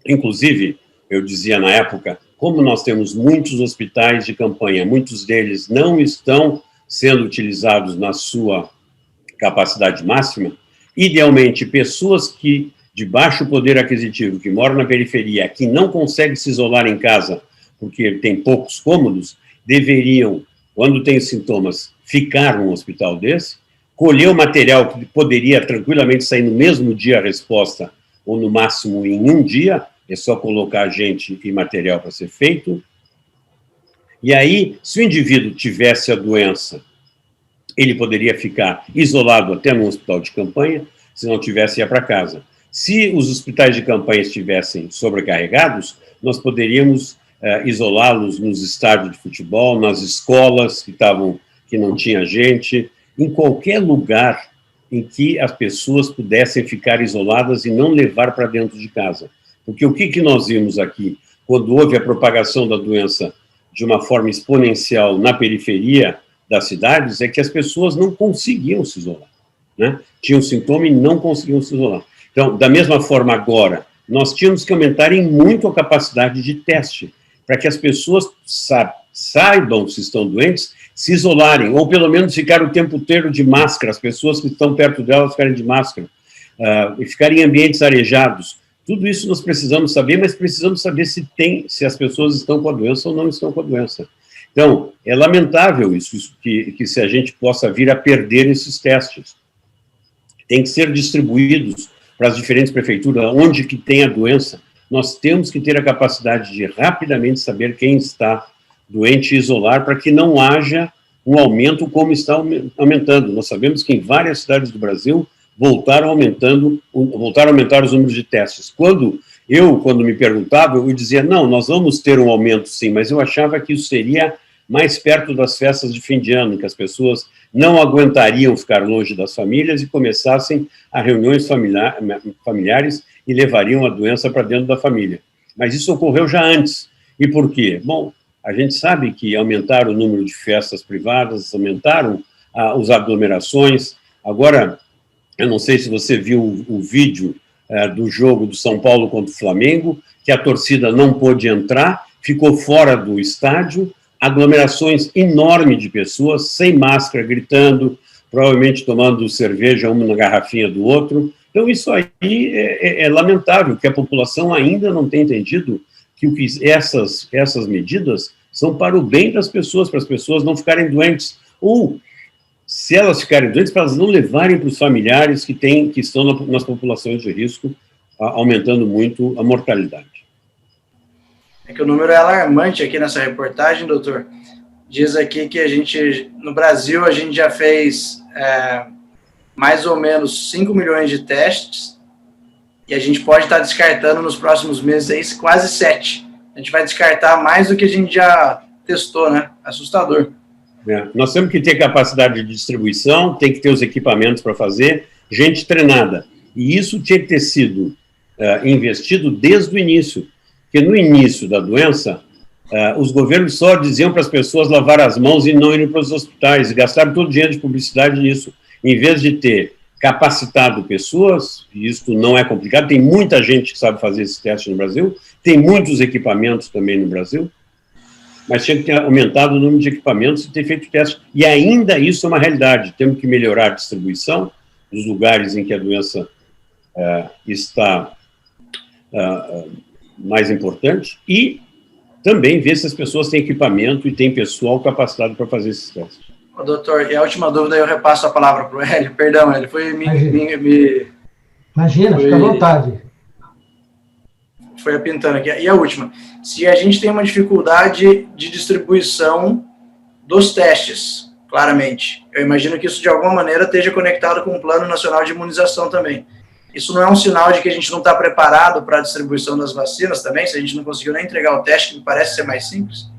Inclusive, eu dizia na época, como nós temos muitos hospitais de campanha, muitos deles não estão sendo utilizados na sua capacidade máxima, idealmente, pessoas que de baixo poder aquisitivo, que moram na periferia, que não conseguem se isolar em casa porque tem poucos cômodos, deveriam, quando tem sintomas, ficar num hospital desse, colher o material que poderia tranquilamente sair no mesmo dia a resposta, ou no máximo em um dia, é só colocar gente e material para ser feito. E aí, se o indivíduo tivesse a doença, ele poderia ficar isolado até num hospital de campanha, se não tivesse, ia para casa. Se os hospitais de campanha estivessem sobrecarregados, nós poderíamos isolá-los nos estádios de futebol, nas escolas que não tinha gente, em qualquer lugar em que as pessoas pudessem ficar isoladas e não levar para dentro de casa. Porque o que nós vimos aqui, quando houve a propagação da doença de uma forma exponencial na periferia das cidades, é que as pessoas não conseguiam se isolar, né? Tinham sintoma e não conseguiam se isolar. Então, da mesma forma agora, nós tínhamos que aumentar em muito a capacidade de teste, para que as pessoas saibam se estão doentes, se isolarem, ou pelo menos ficar o tempo inteiro de máscara, as pessoas que estão perto delas ficarem de máscara, e ficarem em ambientes arejados. Tudo isso nós precisamos saber, mas precisamos saber se as pessoas estão com a doença ou não estão com a doença. Então, é lamentável isso que se a gente possa vir a perder esses testes. Tem que ser distribuídos para as diferentes prefeituras, onde que tem a doença. Nós temos que ter a capacidade de rapidamente saber quem está doente e isolar, para que não haja um aumento como está aumentando. Nós sabemos que em várias cidades do Brasil voltaram a aumentar os números de testes. Quando me perguntava, eu dizia, não, nós vamos ter um aumento sim, mas eu achava que isso seria mais perto das festas de fim de ano, que as pessoas não aguentariam ficar longe das famílias e começassem a reuniões familiares e levariam a doença para dentro da família. Mas isso ocorreu já antes. E por quê? Bom, a gente sabe que aumentaram o número de festas privadas, aumentaram as aglomerações. Agora, eu não sei se você viu o vídeo do jogo do São Paulo contra o Flamengo, que a torcida não pôde entrar, ficou fora do estádio, aglomerações enormes de pessoas, sem máscara, gritando, provavelmente tomando cerveja, um na garrafinha do outro. Então, isso aí é lamentável, que a população ainda não tem entendido que essas medidas são para o bem das pessoas, para as pessoas não ficarem doentes. Ou, se elas ficarem doentes, para elas não levarem para os familiares que estão nas populações de risco, aumentando muito a mortalidade. É que o número é alarmante aqui nessa reportagem, doutor. Diz aqui que no Brasil, a gente já fez mais ou menos 5 milhões de testes e a gente pode estar descartando nos próximos meses aí quase 7. A gente vai descartar mais do que a gente já testou, né? Assustador. Nós temos que ter capacidade de distribuição, tem que ter os equipamentos para fazer, gente treinada. E isso tinha que ter sido investido desde o início. Porque no início da doença, os governos só diziam para as pessoas lavar as mãos e não irem para os hospitais, e gastaram todo o dinheiro de publicidade nisso. Em vez de ter capacitado pessoas, e isso não é complicado, tem muita gente que sabe fazer esse teste no Brasil, tem muitos equipamentos também no Brasil, mas tinha que ter aumentado o número de equipamentos e ter feito teste. E ainda isso é uma realidade. Temos que melhorar a distribuição dos lugares em que a doença está mais importante e também ver se as pessoas têm equipamento e têm pessoal capacitado para fazer esses testes. Ô, doutor, e a última dúvida, eu repasso a palavra para o Hélio. Perdão, Hélio, Imagina, fica à vontade. Foi apintando aqui. E a última, se a gente tem uma dificuldade de distribuição dos testes, claramente, eu imagino que isso de alguma maneira esteja conectado com o Plano Nacional de Imunização também. Isso não é um sinal de que a gente não está preparado para a distribuição das vacinas também, se a gente não conseguiu nem entregar o teste, que me parece ser mais simples?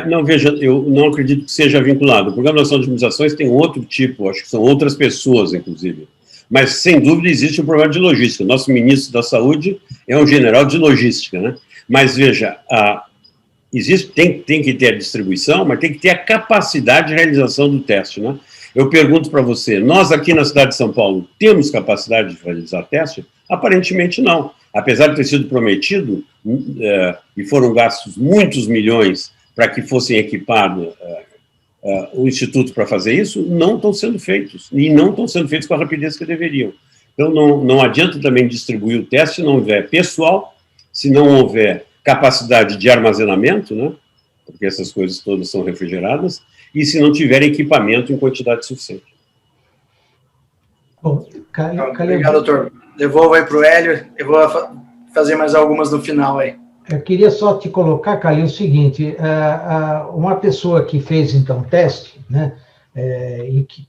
Não, veja, eu não acredito que seja vinculado. O Programa Nacional de Imunizações tem outro tipo, acho que são outras pessoas, inclusive. Mas, sem dúvida, existe um problema de logística. Nosso ministro da Saúde é um general de logística, né? Mas, veja, tem que ter a distribuição, mas tem que ter a capacidade de realização do teste, né? Eu pergunto para você, nós aqui na cidade de São Paulo temos capacidade de realizar teste? Aparentemente não. Apesar de ter sido prometido, e foram gastos muitos milhões para que fossem equipados o Instituto para fazer isso, não estão sendo feitos. E não estão sendo feitos com a rapidez que deveriam. Então, não adianta também distribuir o teste se não houver pessoal, se não houver capacidade de armazenamento, né? Porque essas coisas todas são refrigeradas, e se não tiver equipamento em quantidade suficiente. Bom, obrigado, doutor. Devolvo aí para o Hélio, eu vou fazer mais algumas no final aí. Eu queria só te colocar, Calil, o seguinte, uma pessoa que fez, então, teste, né, e que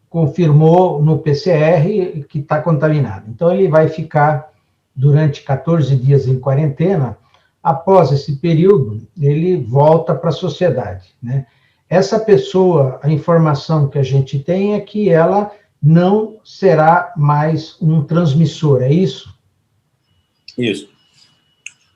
confirmou no PCR que está contaminado. Então, ele vai ficar durante 14 dias em quarentena. Após esse período, ele volta para a sociedade, né? Essa pessoa, a informação que a gente tem é que ela não será mais um transmissor, é isso? Isso.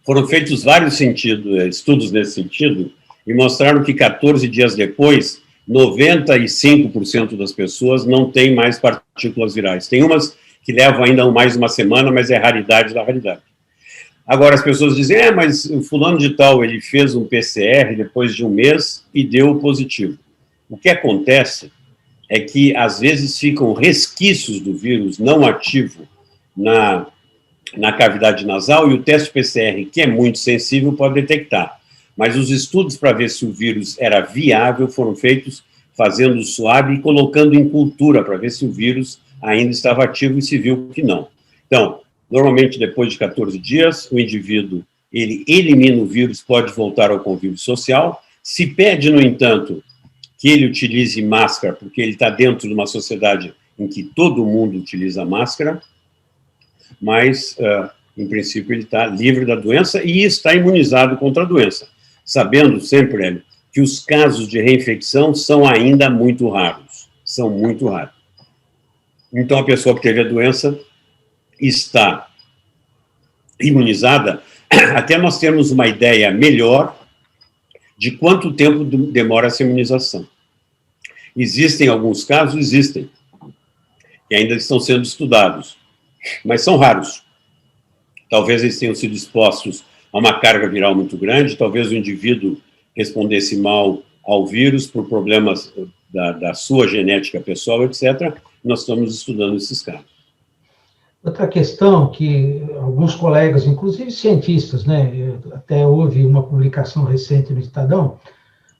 Foram feitos vários estudos nesse sentido, e mostraram que 14 dias depois, 95% das pessoas não têm mais partículas virais. Tem umas que levam ainda mais uma semana, mas é raridade da raridade. Agora, as pessoas dizem, mas o fulano de tal, ele fez um PCR depois de um mês e deu positivo. O que acontece é que, às vezes, ficam resquícios do vírus não ativo na cavidade nasal, e o teste PCR, que é muito sensível, pode detectar. Mas os estudos para ver se o vírus era viável foram feitos fazendo suave e colocando em cultura para ver se o vírus ainda estava ativo, e se viu que não. Então, normalmente, depois de 14 dias, o indivíduo ele elimina o vírus, pode voltar ao convívio social. Se pede, no entanto, que ele utilize máscara, porque ele está dentro de uma sociedade em que todo mundo utiliza máscara, mas, em princípio, ele está livre da doença e está imunizado contra a doença, sabendo sempre, Hélio, que os casos de reinfecção são ainda muito raros, são muito raros. Então, a pessoa que teve a doença está imunizada, até nós termos uma ideia melhor de quanto tempo demora essa imunização. Existem alguns casos, existem, que ainda estão sendo estudados, mas são raros. Talvez eles tenham sido expostos a uma carga viral muito grande, talvez o indivíduo respondesse mal ao vírus por problemas da sua genética pessoal, etc. Nós estamos estudando esses casos. Outra questão que alguns colegas, inclusive cientistas, né, até houve uma publicação recente no Estadão,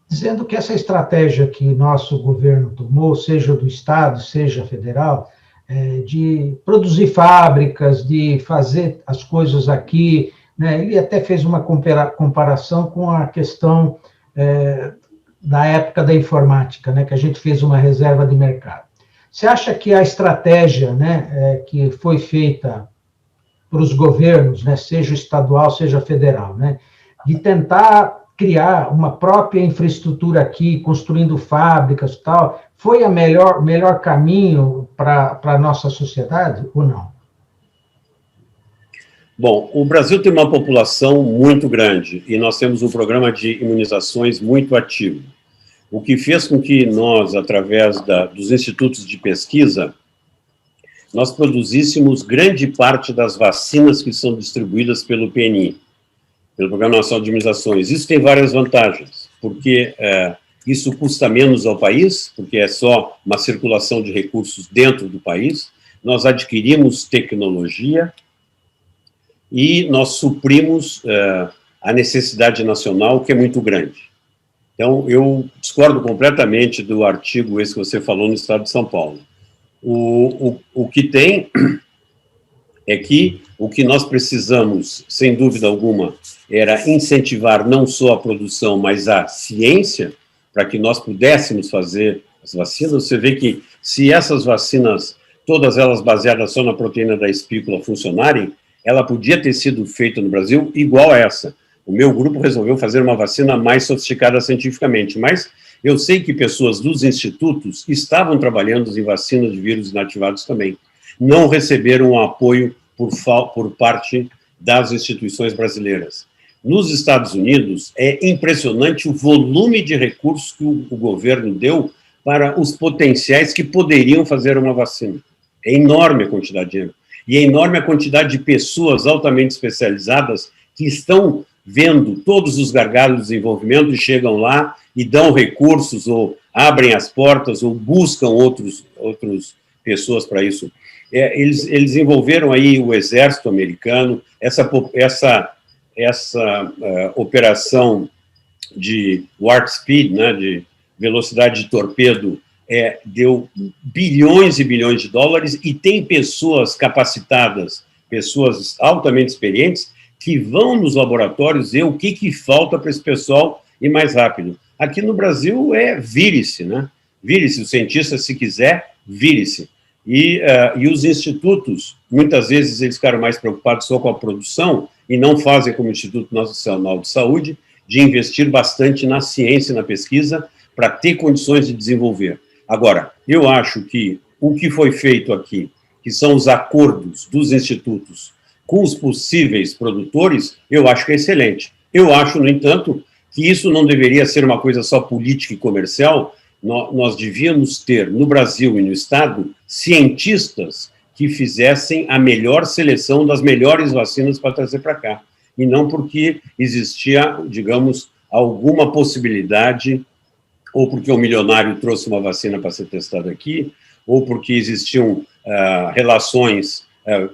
dizendo que essa estratégia que nosso governo tomou, seja do Estado, seja federal, de produzir fábricas, de fazer as coisas aqui, né, ele até fez uma comparação com a questão da época da informática, né, que a gente fez uma reserva de mercado. Você acha que a estratégia, né, que foi feita para os governos, né, seja estadual, seja federal, né, de tentar criar uma própria infraestrutura aqui, construindo fábricas e tal, foi o melhor caminho para a nossa sociedade ou não? Bom, o Brasil tem uma população muito grande e nós temos um programa de imunizações muito ativo, o que fez com que nós, através dos institutos de pesquisa, nós produzíssemos grande parte das vacinas que são distribuídas pelo PNI, pelo Programa Nacional de Imunizações. Isso tem várias vantagens, porque isso custa menos ao país, porque é só uma circulação de recursos dentro do país, nós adquirimos tecnologia e nós suprimos a necessidade nacional, que é muito grande. Então, eu discordo completamente do artigo esse que você falou no Estado de São Paulo. O que tem é que o que nós precisamos, sem dúvida alguma, era incentivar não só a produção, mas a ciência, para que nós pudéssemos fazer as vacinas. Você vê que se essas vacinas, todas elas baseadas só na proteína da espícula, funcionarem, ela podia ter sido feita no Brasil igual a essa. O meu grupo resolveu fazer uma vacina mais sofisticada cientificamente, mas eu sei que pessoas dos institutos estavam trabalhando em vacinas de vírus inativados também. não receberam apoio por parte das instituições brasileiras. Nos Estados Unidos, é impressionante o volume de recursos que o governo deu para os potenciais que poderiam fazer uma vacina. É enorme a quantidade de dinheiro. E é enorme a quantidade de pessoas altamente especializadas que estão vendo todos os gargalos de desenvolvimento e chegam lá e dão recursos, ou abrem as portas, ou buscam outras pessoas para isso. Eles desenvolveram aí o exército americano, essa operação de warp speed, né, de velocidade de torpedo, deu bilhões e bilhões de dólares, e tem pessoas capacitadas, pessoas altamente experientes, que vão nos laboratórios ver o que falta para esse pessoal ir mais rápido. Aqui no Brasil vire-se, né? Vire-se, o cientista, se quiser, vire-se. E os institutos, muitas vezes, eles ficaram mais preocupados só com a produção e não fazem como o Instituto Nacional de Saúde, de investir bastante na ciência e na pesquisa para ter condições de desenvolver. Agora, eu acho que o que foi feito aqui, que são os acordos dos institutos com os possíveis produtores, eu acho que é excelente. Eu acho, no entanto, que isso não deveria ser uma coisa só política e comercial. Nós devíamos ter, no Brasil e no Estado, cientistas que fizessem a melhor seleção das melhores vacinas para trazer para cá. E não porque existia, digamos, alguma possibilidade, ou porque o milionário trouxe uma vacina para ser testada aqui, ou porque existiam relações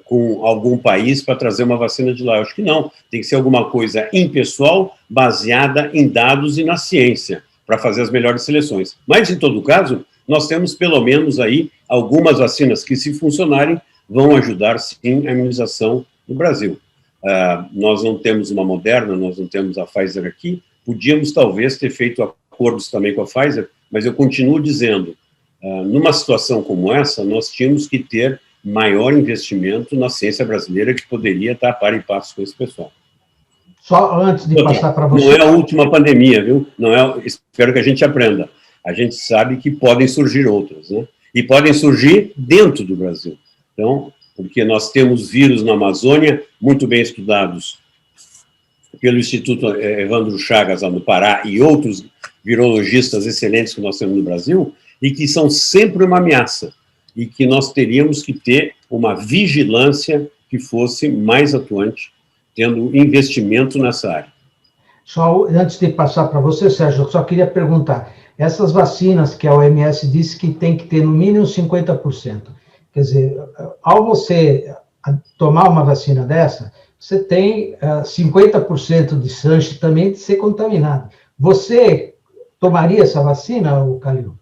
com algum país para trazer uma vacina de lá. Eu acho que não. Tem que ser alguma coisa impessoal, baseada em dados e na ciência, para fazer as melhores seleções. Mas, em todo caso, nós temos pelo menos aí algumas vacinas que, se funcionarem, vão ajudar, sim, a imunização no Brasil. Nós não temos uma Moderna, nós não temos a Pfizer aqui, podíamos talvez ter feito acordos também com a Pfizer, mas eu continuo dizendo, numa situação como essa, nós tínhamos que ter maior investimento na ciência brasileira, que poderia estar a par e passo com esse pessoal. Só antes de passar para você... Não é a última pandemia, viu? Espero que a gente aprenda. A gente sabe que podem surgir outras, né? E podem surgir dentro do Brasil. Então, porque nós temos vírus na Amazônia, muito bem estudados pelo Instituto Evandro Chagas, lá no Pará, e outros virologistas excelentes que nós temos no Brasil, e que são sempre uma ameaça, e que nós teríamos que ter uma vigilância que fosse mais atuante, tendo investimento nessa área. Só antes de passar para você, Sérgio, eu só queria perguntar, essas vacinas que a OMS disse que tem que ter no mínimo 50%, quer dizer, ao você tomar uma vacina dessa, você tem 50% de chance também de ser contaminado. Você tomaria essa vacina, Calil?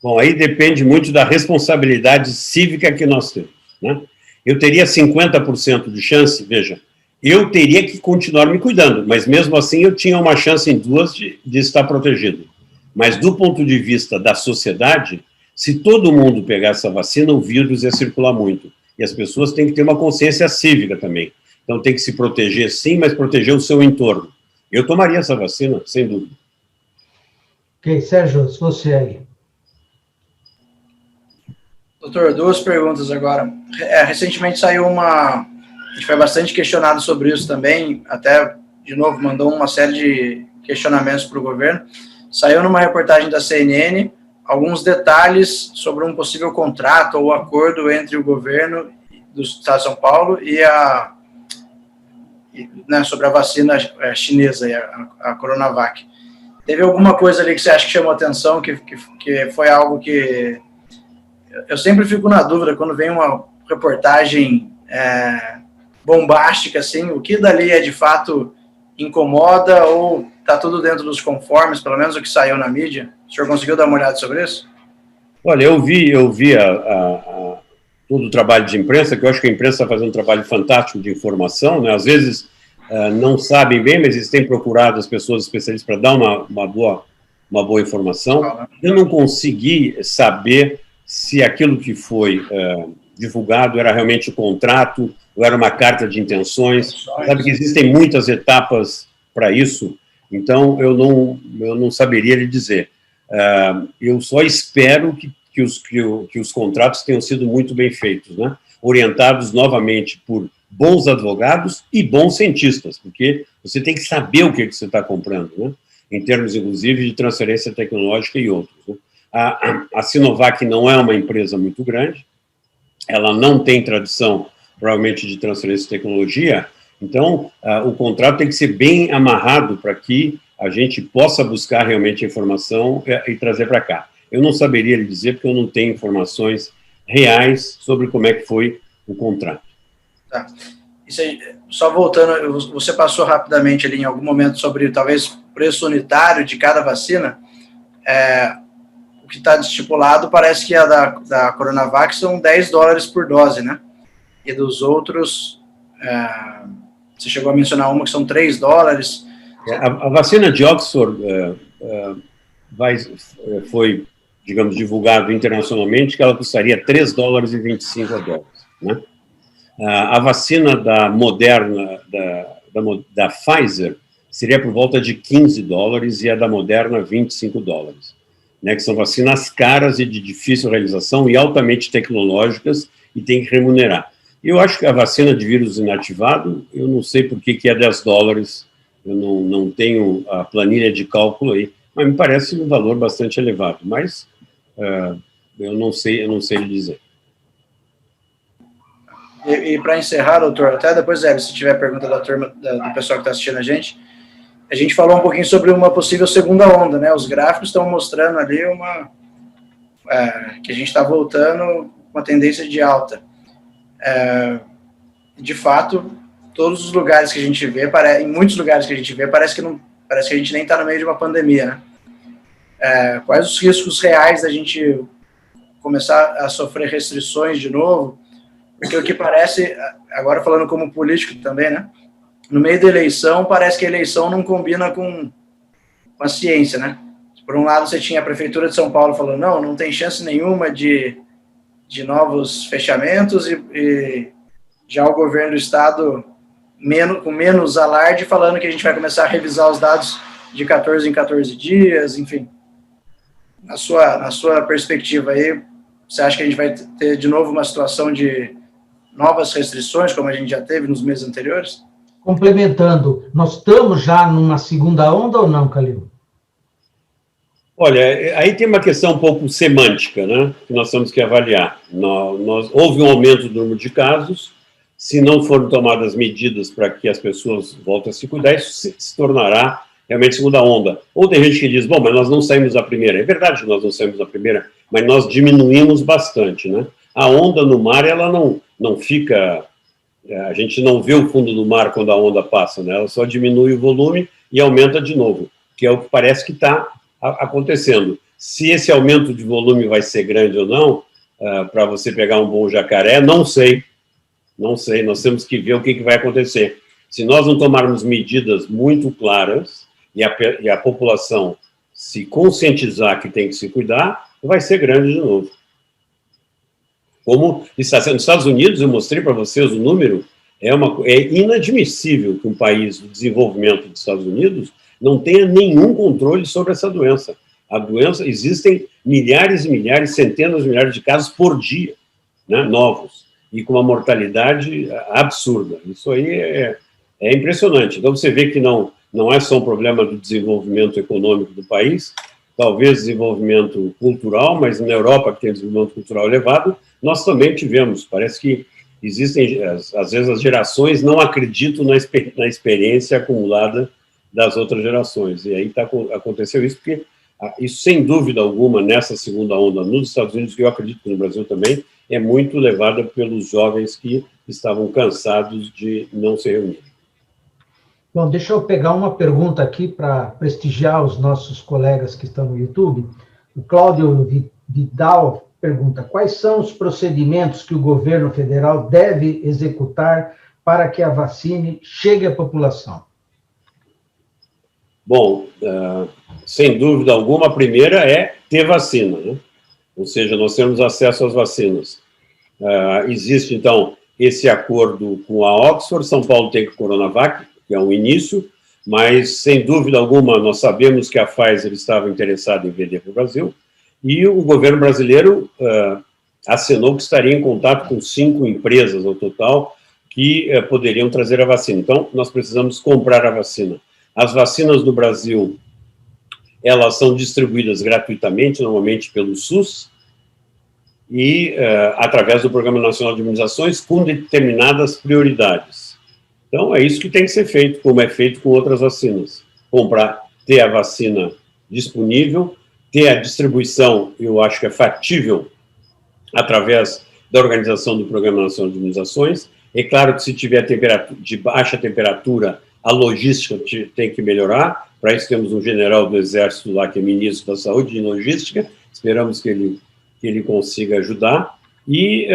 Bom, aí depende muito da responsabilidade cívica que nós temos, né? Eu teria 50% de chance, veja, eu teria que continuar me cuidando, mas mesmo assim eu tinha uma chance em duas de estar protegido. Mas do ponto de vista da sociedade, se todo mundo pegar essa vacina, o vírus ia circular muito. E as pessoas têm que ter uma consciência cívica também. Então tem que se proteger sim, mas proteger o seu entorno. Eu tomaria essa vacina, sem dúvida. Ok, Sérgio, se você aí. Doutor, duas perguntas agora. Recentemente saiu a gente foi bastante questionado sobre isso também, até, de novo, mandou uma série de questionamentos para o governo. Saiu numa reportagem da CNN alguns detalhes sobre um possível contrato ou acordo entre o governo do Estado de São Paulo e sobre a vacina chinesa, a Coronavac. Teve alguma coisa ali que você acha que chamou atenção, que foi algo que... Eu sempre fico na dúvida quando vem uma reportagem bombástica, assim, o que dali de fato incomoda ou está tudo dentro dos conformes, pelo menos o que saiu na mídia? O senhor conseguiu dar uma olhada sobre isso? Olha, eu vi todo o trabalho de imprensa, que eu acho que a imprensa está fazendo um trabalho fantástico de informação, né? Às vezes não sabem bem, mas eles têm procurado as pessoas especialistas para dar uma boa informação. Eu não consegui saber se aquilo que foi divulgado era realmente um contrato ou era uma carta de intenções. Sabe que existem muitas etapas para isso, então eu não saberia lhe dizer. Eu só espero que os contratos tenham sido muito bem feitos, né? Orientados novamente por bons advogados e bons cientistas, porque você tem que saber o que você está comprando, né? Em termos, inclusive, de transferência tecnológica e outros, né? A Sinovac não é uma empresa muito grande, ela não tem tradição, provavelmente, de transferência de tecnologia, então o contrato tem que ser bem amarrado para que a gente possa buscar realmente a informação e trazer para cá. Eu não saberia lhe dizer, porque eu não tenho informações reais sobre como é que foi o contrato. Tá. Isso aí, só voltando, você passou rapidamente ali em algum momento sobre, talvez, o preço unitário de cada vacina. O que está estipulado parece que a da Coronavac são $10 por dose, né? E dos outros, você chegou a mencionar uma que são $3. A vacina de Oxford foi, digamos, divulgado internacionalmente que ela custaria $3,25, né? A vacina da Moderna, da Pfizer, seria por volta de $15 e a da Moderna $25, né? Que são vacinas caras e de difícil realização e altamente tecnológicas e tem que remunerar. Eu acho que a vacina de vírus inativado, eu não sei por que é $10, eu não tenho a planilha de cálculo aí, mas me parece um valor bastante elevado, mas eu não sei lhe dizer. E para encerrar, doutor, até depois, Zé, se tiver pergunta da turma, do pessoal que está assistindo a gente falou um pouquinho sobre uma possível segunda onda, né? Os gráficos estão mostrando ali que a gente está voltando uma tendência de alta. De fato, todos os lugares que a gente vê, em muitos lugares que a gente vê, parece que a gente nem está no meio de uma pandemia, né? Quais os riscos reais da gente começar a sofrer restrições de novo? Porque o que parece, agora falando como político também, né? No meio da eleição, parece que a eleição não combina com a ciência, né? Por um lado, você tinha a Prefeitura de São Paulo falando, não tem chance nenhuma de novos fechamentos, e já o governo do Estado, com menos alarde, falando que a gente vai começar a revisar os dados de 14 em 14 dias, enfim. Na sua perspectiva aí, você acha que a gente vai ter de novo uma situação de novas restrições, como a gente já teve nos meses anteriores? Complementando, nós estamos já numa segunda onda ou não, Calil? Olha, aí tem uma questão um pouco semântica, né, que nós temos que avaliar. Houve um aumento do número de casos, se não forem tomadas medidas para que as pessoas voltem a se cuidar, isso se tornará realmente segunda onda. Ou tem gente que diz, bom, mas nós não saímos da primeira. É verdade que nós não saímos da primeira, mas nós diminuímos bastante, né? A onda no mar, ela não fica... A gente não vê o fundo do mar quando a onda passa, né? Ela só diminui o volume e aumenta de novo, que é o que parece que está acontecendo. Se esse aumento de volume vai ser grande ou não, para você pegar um bom jacaré, não sei. Nós temos que ver o que vai acontecer. Se nós não tomarmos medidas muito claras e a população se conscientizar que tem que se cuidar, vai ser grande de novo. Como está sendo nos Estados Unidos, eu mostrei para vocês o número, é inadmissível que um país do desenvolvimento dos Estados Unidos não tenha nenhum controle sobre essa doença. A doença, existem milhares e milhares, centenas de milhares de casos por dia, né, novos, e com uma mortalidade absurda. Isso aí é impressionante. Então, você vê que não é só um problema do desenvolvimento econômico do país, talvez desenvolvimento cultural, mas na Europa, que tem desenvolvimento cultural elevado, nós também tivemos. Parece que existem, às vezes, as gerações não acreditam na experiência acumulada das outras gerações. E aí aconteceu isso, porque isso, sem dúvida alguma, nessa segunda onda nos Estados Unidos, que eu acredito que no Brasil também, é muito levada pelos jovens que estavam cansados de não se reunir. Bom, deixa eu pegar uma pergunta aqui para prestigiar os nossos colegas que estão no YouTube. O Cláudio Vidal pergunta, quais são os procedimentos que o governo federal deve executar para que a vacina chegue à população? Bom, sem dúvida alguma, a primeira é ter vacina, né? Ou seja, nós temos acesso às vacinas. Existe, então, esse acordo com a Oxford, São Paulo tem com a Coronavac, que é um início, mas, sem dúvida alguma, nós sabemos que a Pfizer estava interessada em vender para o Brasil, e o governo brasileiro acenou que estaria em contato com 5 empresas ao total que poderiam trazer a vacina. Então, nós precisamos comprar a vacina. As vacinas no Brasil, elas são distribuídas gratuitamente, normalmente pelo SUS, e através do Programa Nacional de Imunizações, com determinadas prioridades. Então, é isso que tem que ser feito, como é feito com outras vacinas. Comprar, ter a vacina disponível, ter a distribuição, eu acho que é factível, através da organização do Programa Nacional de Imunizações. É claro que se tiver de baixa temperatura, a logística tem que melhorar. Para isso temos um general do Exército lá, que é ministro da Saúde e Logística, esperamos que ele consiga ajudar. E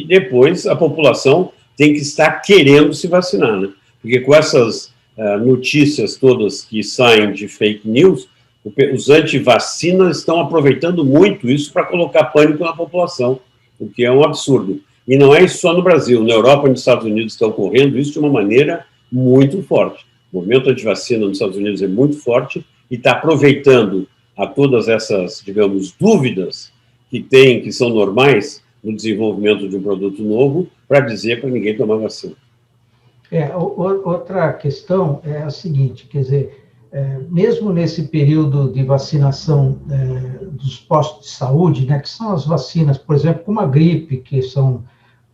depois a população tem que estar querendo se vacinar, né? Porque com essas notícias todas que saem de fake news, os antivacinas estão aproveitando muito isso para colocar pânico na população, o que é um absurdo. E não é isso só no Brasil, na Europa e nos Estados Unidos está ocorrendo isso de uma maneira muito forte. O movimento antivacina nos Estados Unidos é muito forte e está aproveitando a todas essas, digamos, dúvidas que são normais no desenvolvimento de um produto novo, para dizer para ninguém tomar vacina. Outra questão é a seguinte, quer dizer, mesmo nesse período de vacinação dos postos de saúde, né, que são as vacinas, por exemplo, como a gripe, que são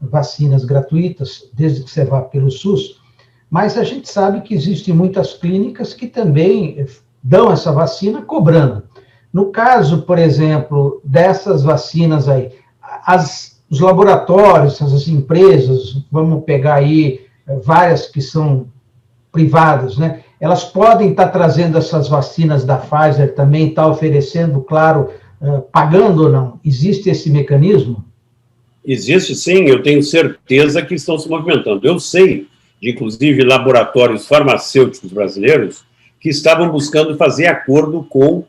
vacinas gratuitas, desde que você vá pelo SUS, mas a gente sabe que existem muitas clínicas que também dão essa vacina cobrando. No caso, por exemplo, dessas vacinas aí, os laboratórios, as empresas, vamos pegar aí várias que são privadas, né? Elas podem estar trazendo essas vacinas da Pfizer também, estar oferecendo, claro, pagando ou não? Existe esse mecanismo? Existe, sim, eu tenho certeza que estão se movimentando. Eu sei de, inclusive, laboratórios farmacêuticos brasileiros que estavam buscando fazer acordo com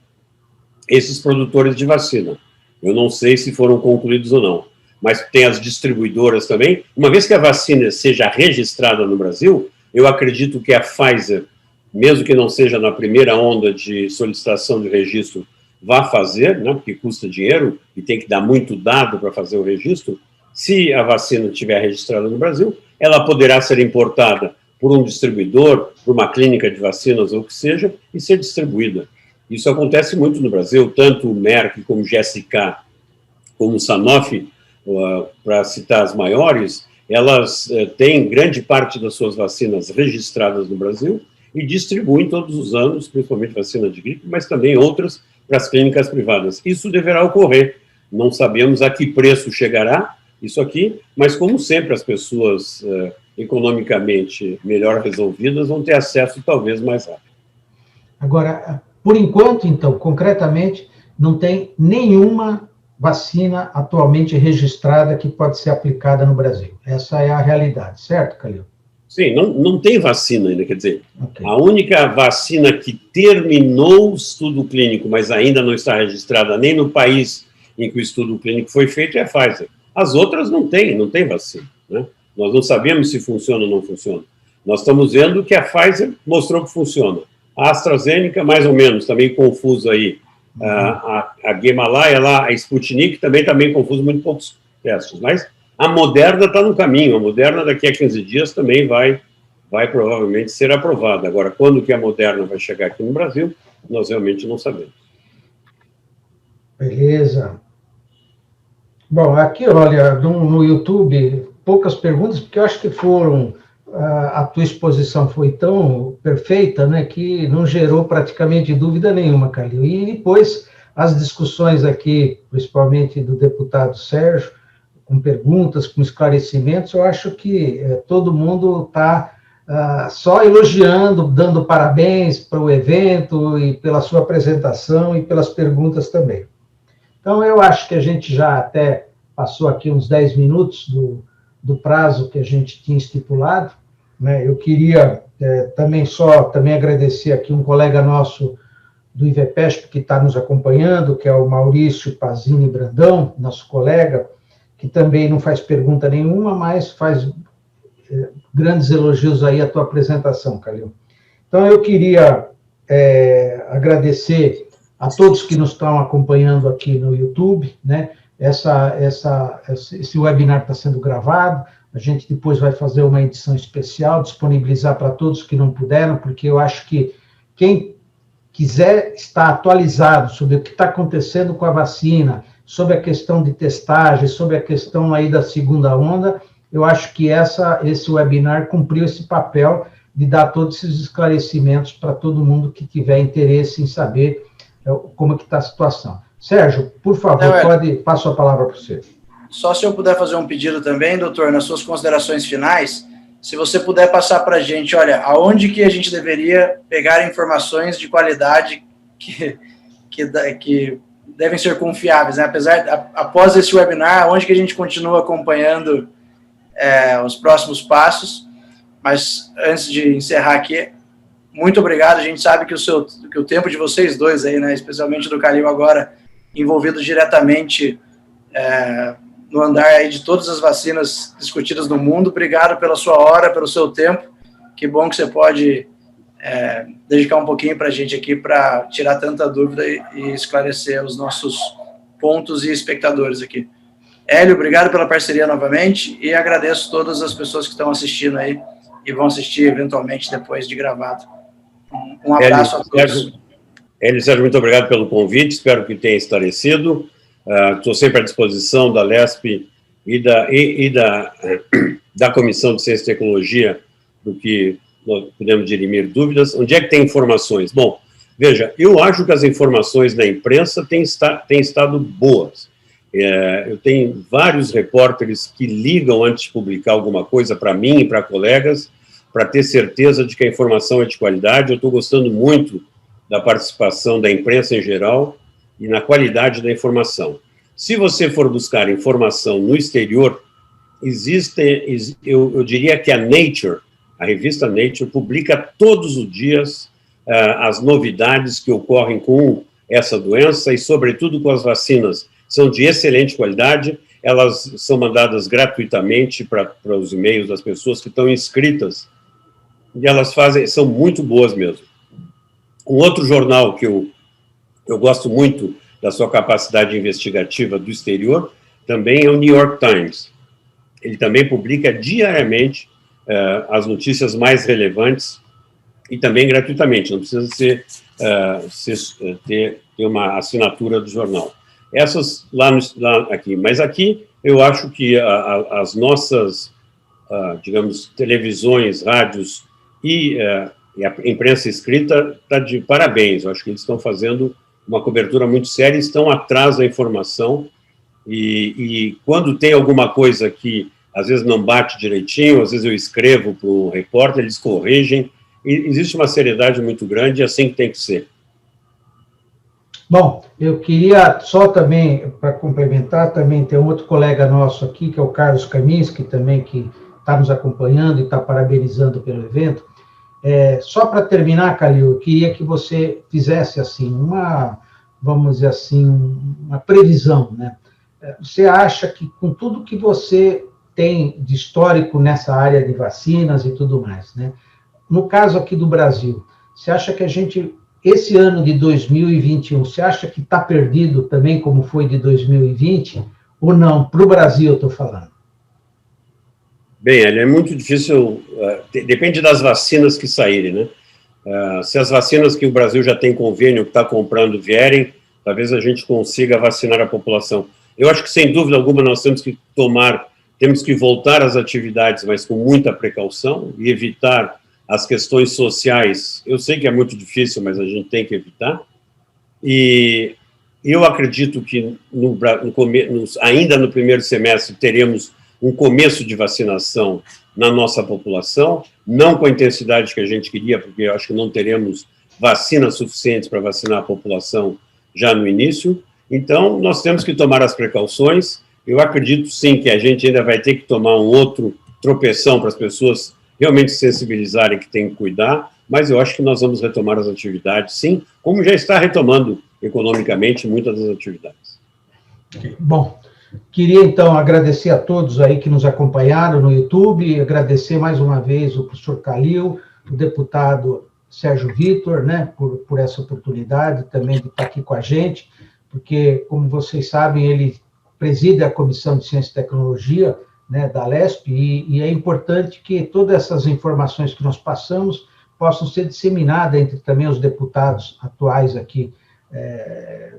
esses produtores de vacina. Eu não sei se foram concluídos ou não, mas tem as distribuidoras também. Uma vez que a vacina seja registrada no Brasil, eu acredito que a Pfizer, mesmo que não seja na primeira onda de solicitação de registro, vá fazer, né, porque custa dinheiro e tem que dar muito dado para fazer o registro. Se a vacina estiver registrada no Brasil, ela poderá ser importada por um distribuidor, por uma clínica de vacinas ou o que seja, e ser distribuída. Isso acontece muito no Brasil, tanto o Merck como o GSK, como o Sanofi, para citar as maiores, elas têm grande parte das suas vacinas registradas no Brasil e distribuem todos os anos, principalmente vacina de gripe, mas também outras para as clínicas privadas. Isso deverá ocorrer. Não sabemos a que preço chegará isso aqui, mas como sempre as pessoas economicamente melhor resolvidas vão ter acesso talvez mais rápido. Agora, por enquanto, então, concretamente, não tem nenhuma vacina atualmente registrada que pode ser aplicada no Brasil. Essa é a realidade, certo, Calil? Sim, não tem vacina ainda, quer dizer, okay. A única vacina que terminou o estudo clínico, mas ainda não está registrada nem no país em que o estudo clínico foi feito, é a Pfizer. As outras não tem vacina, né? Nós não sabemos se funciona ou não funciona. Nós estamos vendo que a Pfizer mostrou que funciona. A AstraZeneca, mais ou menos, também confuso aí. A Gamaleya lá, a Sputnik, também confuso, muito poucos testes. Mas a Moderna está no caminho. A Moderna, daqui a 15 dias, também vai provavelmente ser aprovada. Agora, quando que a Moderna vai chegar aqui no Brasil, nós realmente não sabemos. Beleza. Bom, aqui, olha, no YouTube, poucas perguntas, porque eu acho que a tua exposição foi tão perfeita, né, que não gerou praticamente dúvida nenhuma, Calil. E depois, as discussões aqui, principalmente do deputado Sérgio, com perguntas, com esclarecimentos, eu acho que todo mundo está só elogiando, dando parabéns para o evento e pela sua apresentação e pelas perguntas também. Então, eu acho que a gente já até passou aqui uns 10 minutos do prazo que a gente tinha estipulado, né? Eu queria também agradecer aqui um colega nosso do IVEPESP que está nos acompanhando, que é o Maurício Pazini Brandão, nosso colega, que também não faz pergunta nenhuma, mas faz grandes elogios aí à tua apresentação, Calil. Então, eu queria agradecer a todos que nos estão acompanhando aqui no YouTube, né? Esse webinar está sendo gravado, a gente depois vai fazer uma edição especial, disponibilizar para todos que não puderam, porque eu acho que quem quiser estar atualizado sobre o que está acontecendo com a vacina, sobre a questão de testagem, sobre a questão aí da segunda onda, eu acho que esse webinar cumpriu esse papel de dar todos esses esclarecimentos para todo mundo que tiver interesse em saber como é que está a situação. Sérgio, por favor, passo a palavra para você. Só se eu puder fazer um pedido também, doutor, nas suas considerações finais, se você puder passar para a gente, olha, aonde que a gente deveria pegar informações de qualidade que devem ser confiáveis, né? Após esse webinar, onde que a gente continua acompanhando os próximos passos. Mas antes de encerrar aqui, muito obrigado. A gente sabe que o tempo de vocês dois aí, né, especialmente do Calil agora, envolvido diretamente no andar aí de todas as vacinas discutidas no mundo. Obrigado pela sua hora, pelo seu tempo. Que bom que você pode dedicar um pouquinho para a gente aqui para tirar tanta dúvida e esclarecer os nossos pontos e espectadores aqui. Hélio, obrigado pela parceria novamente e agradeço todas as pessoas que estão assistindo aí e vão assistir eventualmente depois de gravado. Um abraço a todos. Hélio, Sérgio, muito obrigado pelo convite, espero que tenha esclarecido. Estou sempre à disposição da LESP e da Comissão de Ciência e Tecnologia, do que nós podemos dirimir dúvidas. Onde é que tem informações? Bom, veja, eu acho que as informações da imprensa têm estado boas. Eu tenho vários repórteres que ligam antes de publicar alguma coisa para mim e para colegas, para ter certeza de que a informação é de qualidade. Eu estou gostando muito da participação da imprensa em geral e na qualidade da informação. Se você for buscar informação no exterior, eu diria que a Nature, a revista Nature, publica todos os dias as novidades que ocorrem com essa doença e, sobretudo, com as vacinas. São de excelente qualidade, elas são mandadas gratuitamente para os e-mails das pessoas que estão inscritas, e elas são muito boas mesmo. Um outro jornal que eu gosto muito da sua capacidade investigativa do exterior, também é o New York Times. Ele também publica diariamente as notícias mais relevantes e também gratuitamente, não precisa ter uma assinatura do jornal. Essas aqui, mas aqui eu acho que as nossas, digamos, televisões, rádios e a imprensa escrita está de parabéns. Eu acho que eles estão fazendo uma cobertura muito séria, estão atrás da informação e quando tem alguma coisa que às vezes não bate direitinho, às vezes eu escrevo para o repórter, eles corrigem, e existe uma seriedade muito grande, e assim que tem que ser. Bom, eu queria só também, para complementar, também tem um outro colega nosso aqui, que é o Carlos Kaminski, também que está nos acompanhando e está parabenizando pelo evento. Só para terminar, Calil, eu queria que você fizesse assim vamos dizer assim, uma previsão, né? Você acha que com tudo que você tem de histórico nessa área de vacinas e tudo mais, né? No caso aqui do Brasil, você acha que esse ano de 2021, você acha que está perdido também como foi de 2020? Ou não? Para o Brasil, eu estou falando. Bem, é muito difícil, depende das vacinas que saírem, né? Se as vacinas que o Brasil já tem convênio, que está comprando, vierem, talvez a gente consiga vacinar a população. Eu acho que, sem dúvida alguma, nós temos que voltar às atividades, mas com muita precaução, e evitar as questões sociais. Eu sei que é muito difícil, mas a gente tem que evitar. E eu acredito que, ainda no primeiro semestre, teremos um começo de vacinação na nossa população, não com a intensidade que a gente queria, porque eu acho que não teremos vacinas suficientes para vacinar a população já no início. Então, nós temos que tomar as precauções. Eu acredito, sim, que a gente ainda vai ter que tomar um outro tropeção para as pessoas realmente se sensibilizarem que tem que cuidar, mas eu acho que nós vamos retomar as atividades, sim, como já está retomando economicamente muitas das atividades. Bom, queria, então, agradecer a todos aí que nos acompanharam no YouTube, agradecer mais uma vez o professor Calil, o deputado Sérgio Vitor, né, por essa oportunidade também de estar aqui com a gente, porque, como vocês sabem, ele preside a Comissão de Ciência e Tecnologia, né, da Alesp, e é importante que todas essas informações que nós passamos possam ser disseminadas entre também os deputados atuais aqui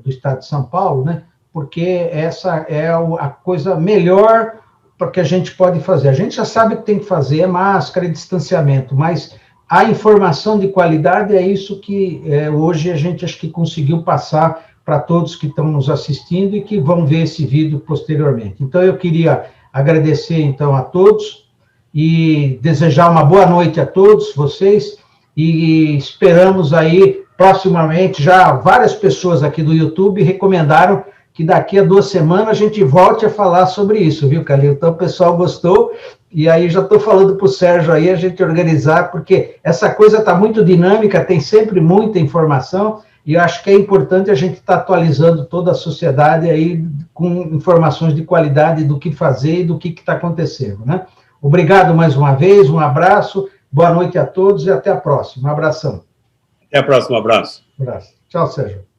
do Estado de São Paulo, né, porque essa é a coisa melhor para que a gente pode fazer. A gente já sabe o que tem que fazer, é máscara e distanciamento, mas a informação de qualidade é isso que hoje a gente acho que conseguiu passar para todos que estão nos assistindo e que vão ver esse vídeo posteriormente. Então, eu queria agradecer, então, a todos e desejar uma boa noite a todos vocês e esperamos aí, proximamente, já várias pessoas aqui do YouTube recomendaram que daqui a 2 semanas a gente volte a falar sobre isso, viu, Calil? Então, o pessoal gostou, e aí já estou falando para o Sérgio aí, a gente organizar, porque essa coisa está muito dinâmica, tem sempre muita informação, e eu acho que é importante a gente estar atualizando toda a sociedade aí com informações de qualidade do que fazer e do que está acontecendo, né? Obrigado mais uma vez, um abraço, boa noite a todos e até a próxima. Um abração. Até a próxima, abraço. Tchau, Sérgio.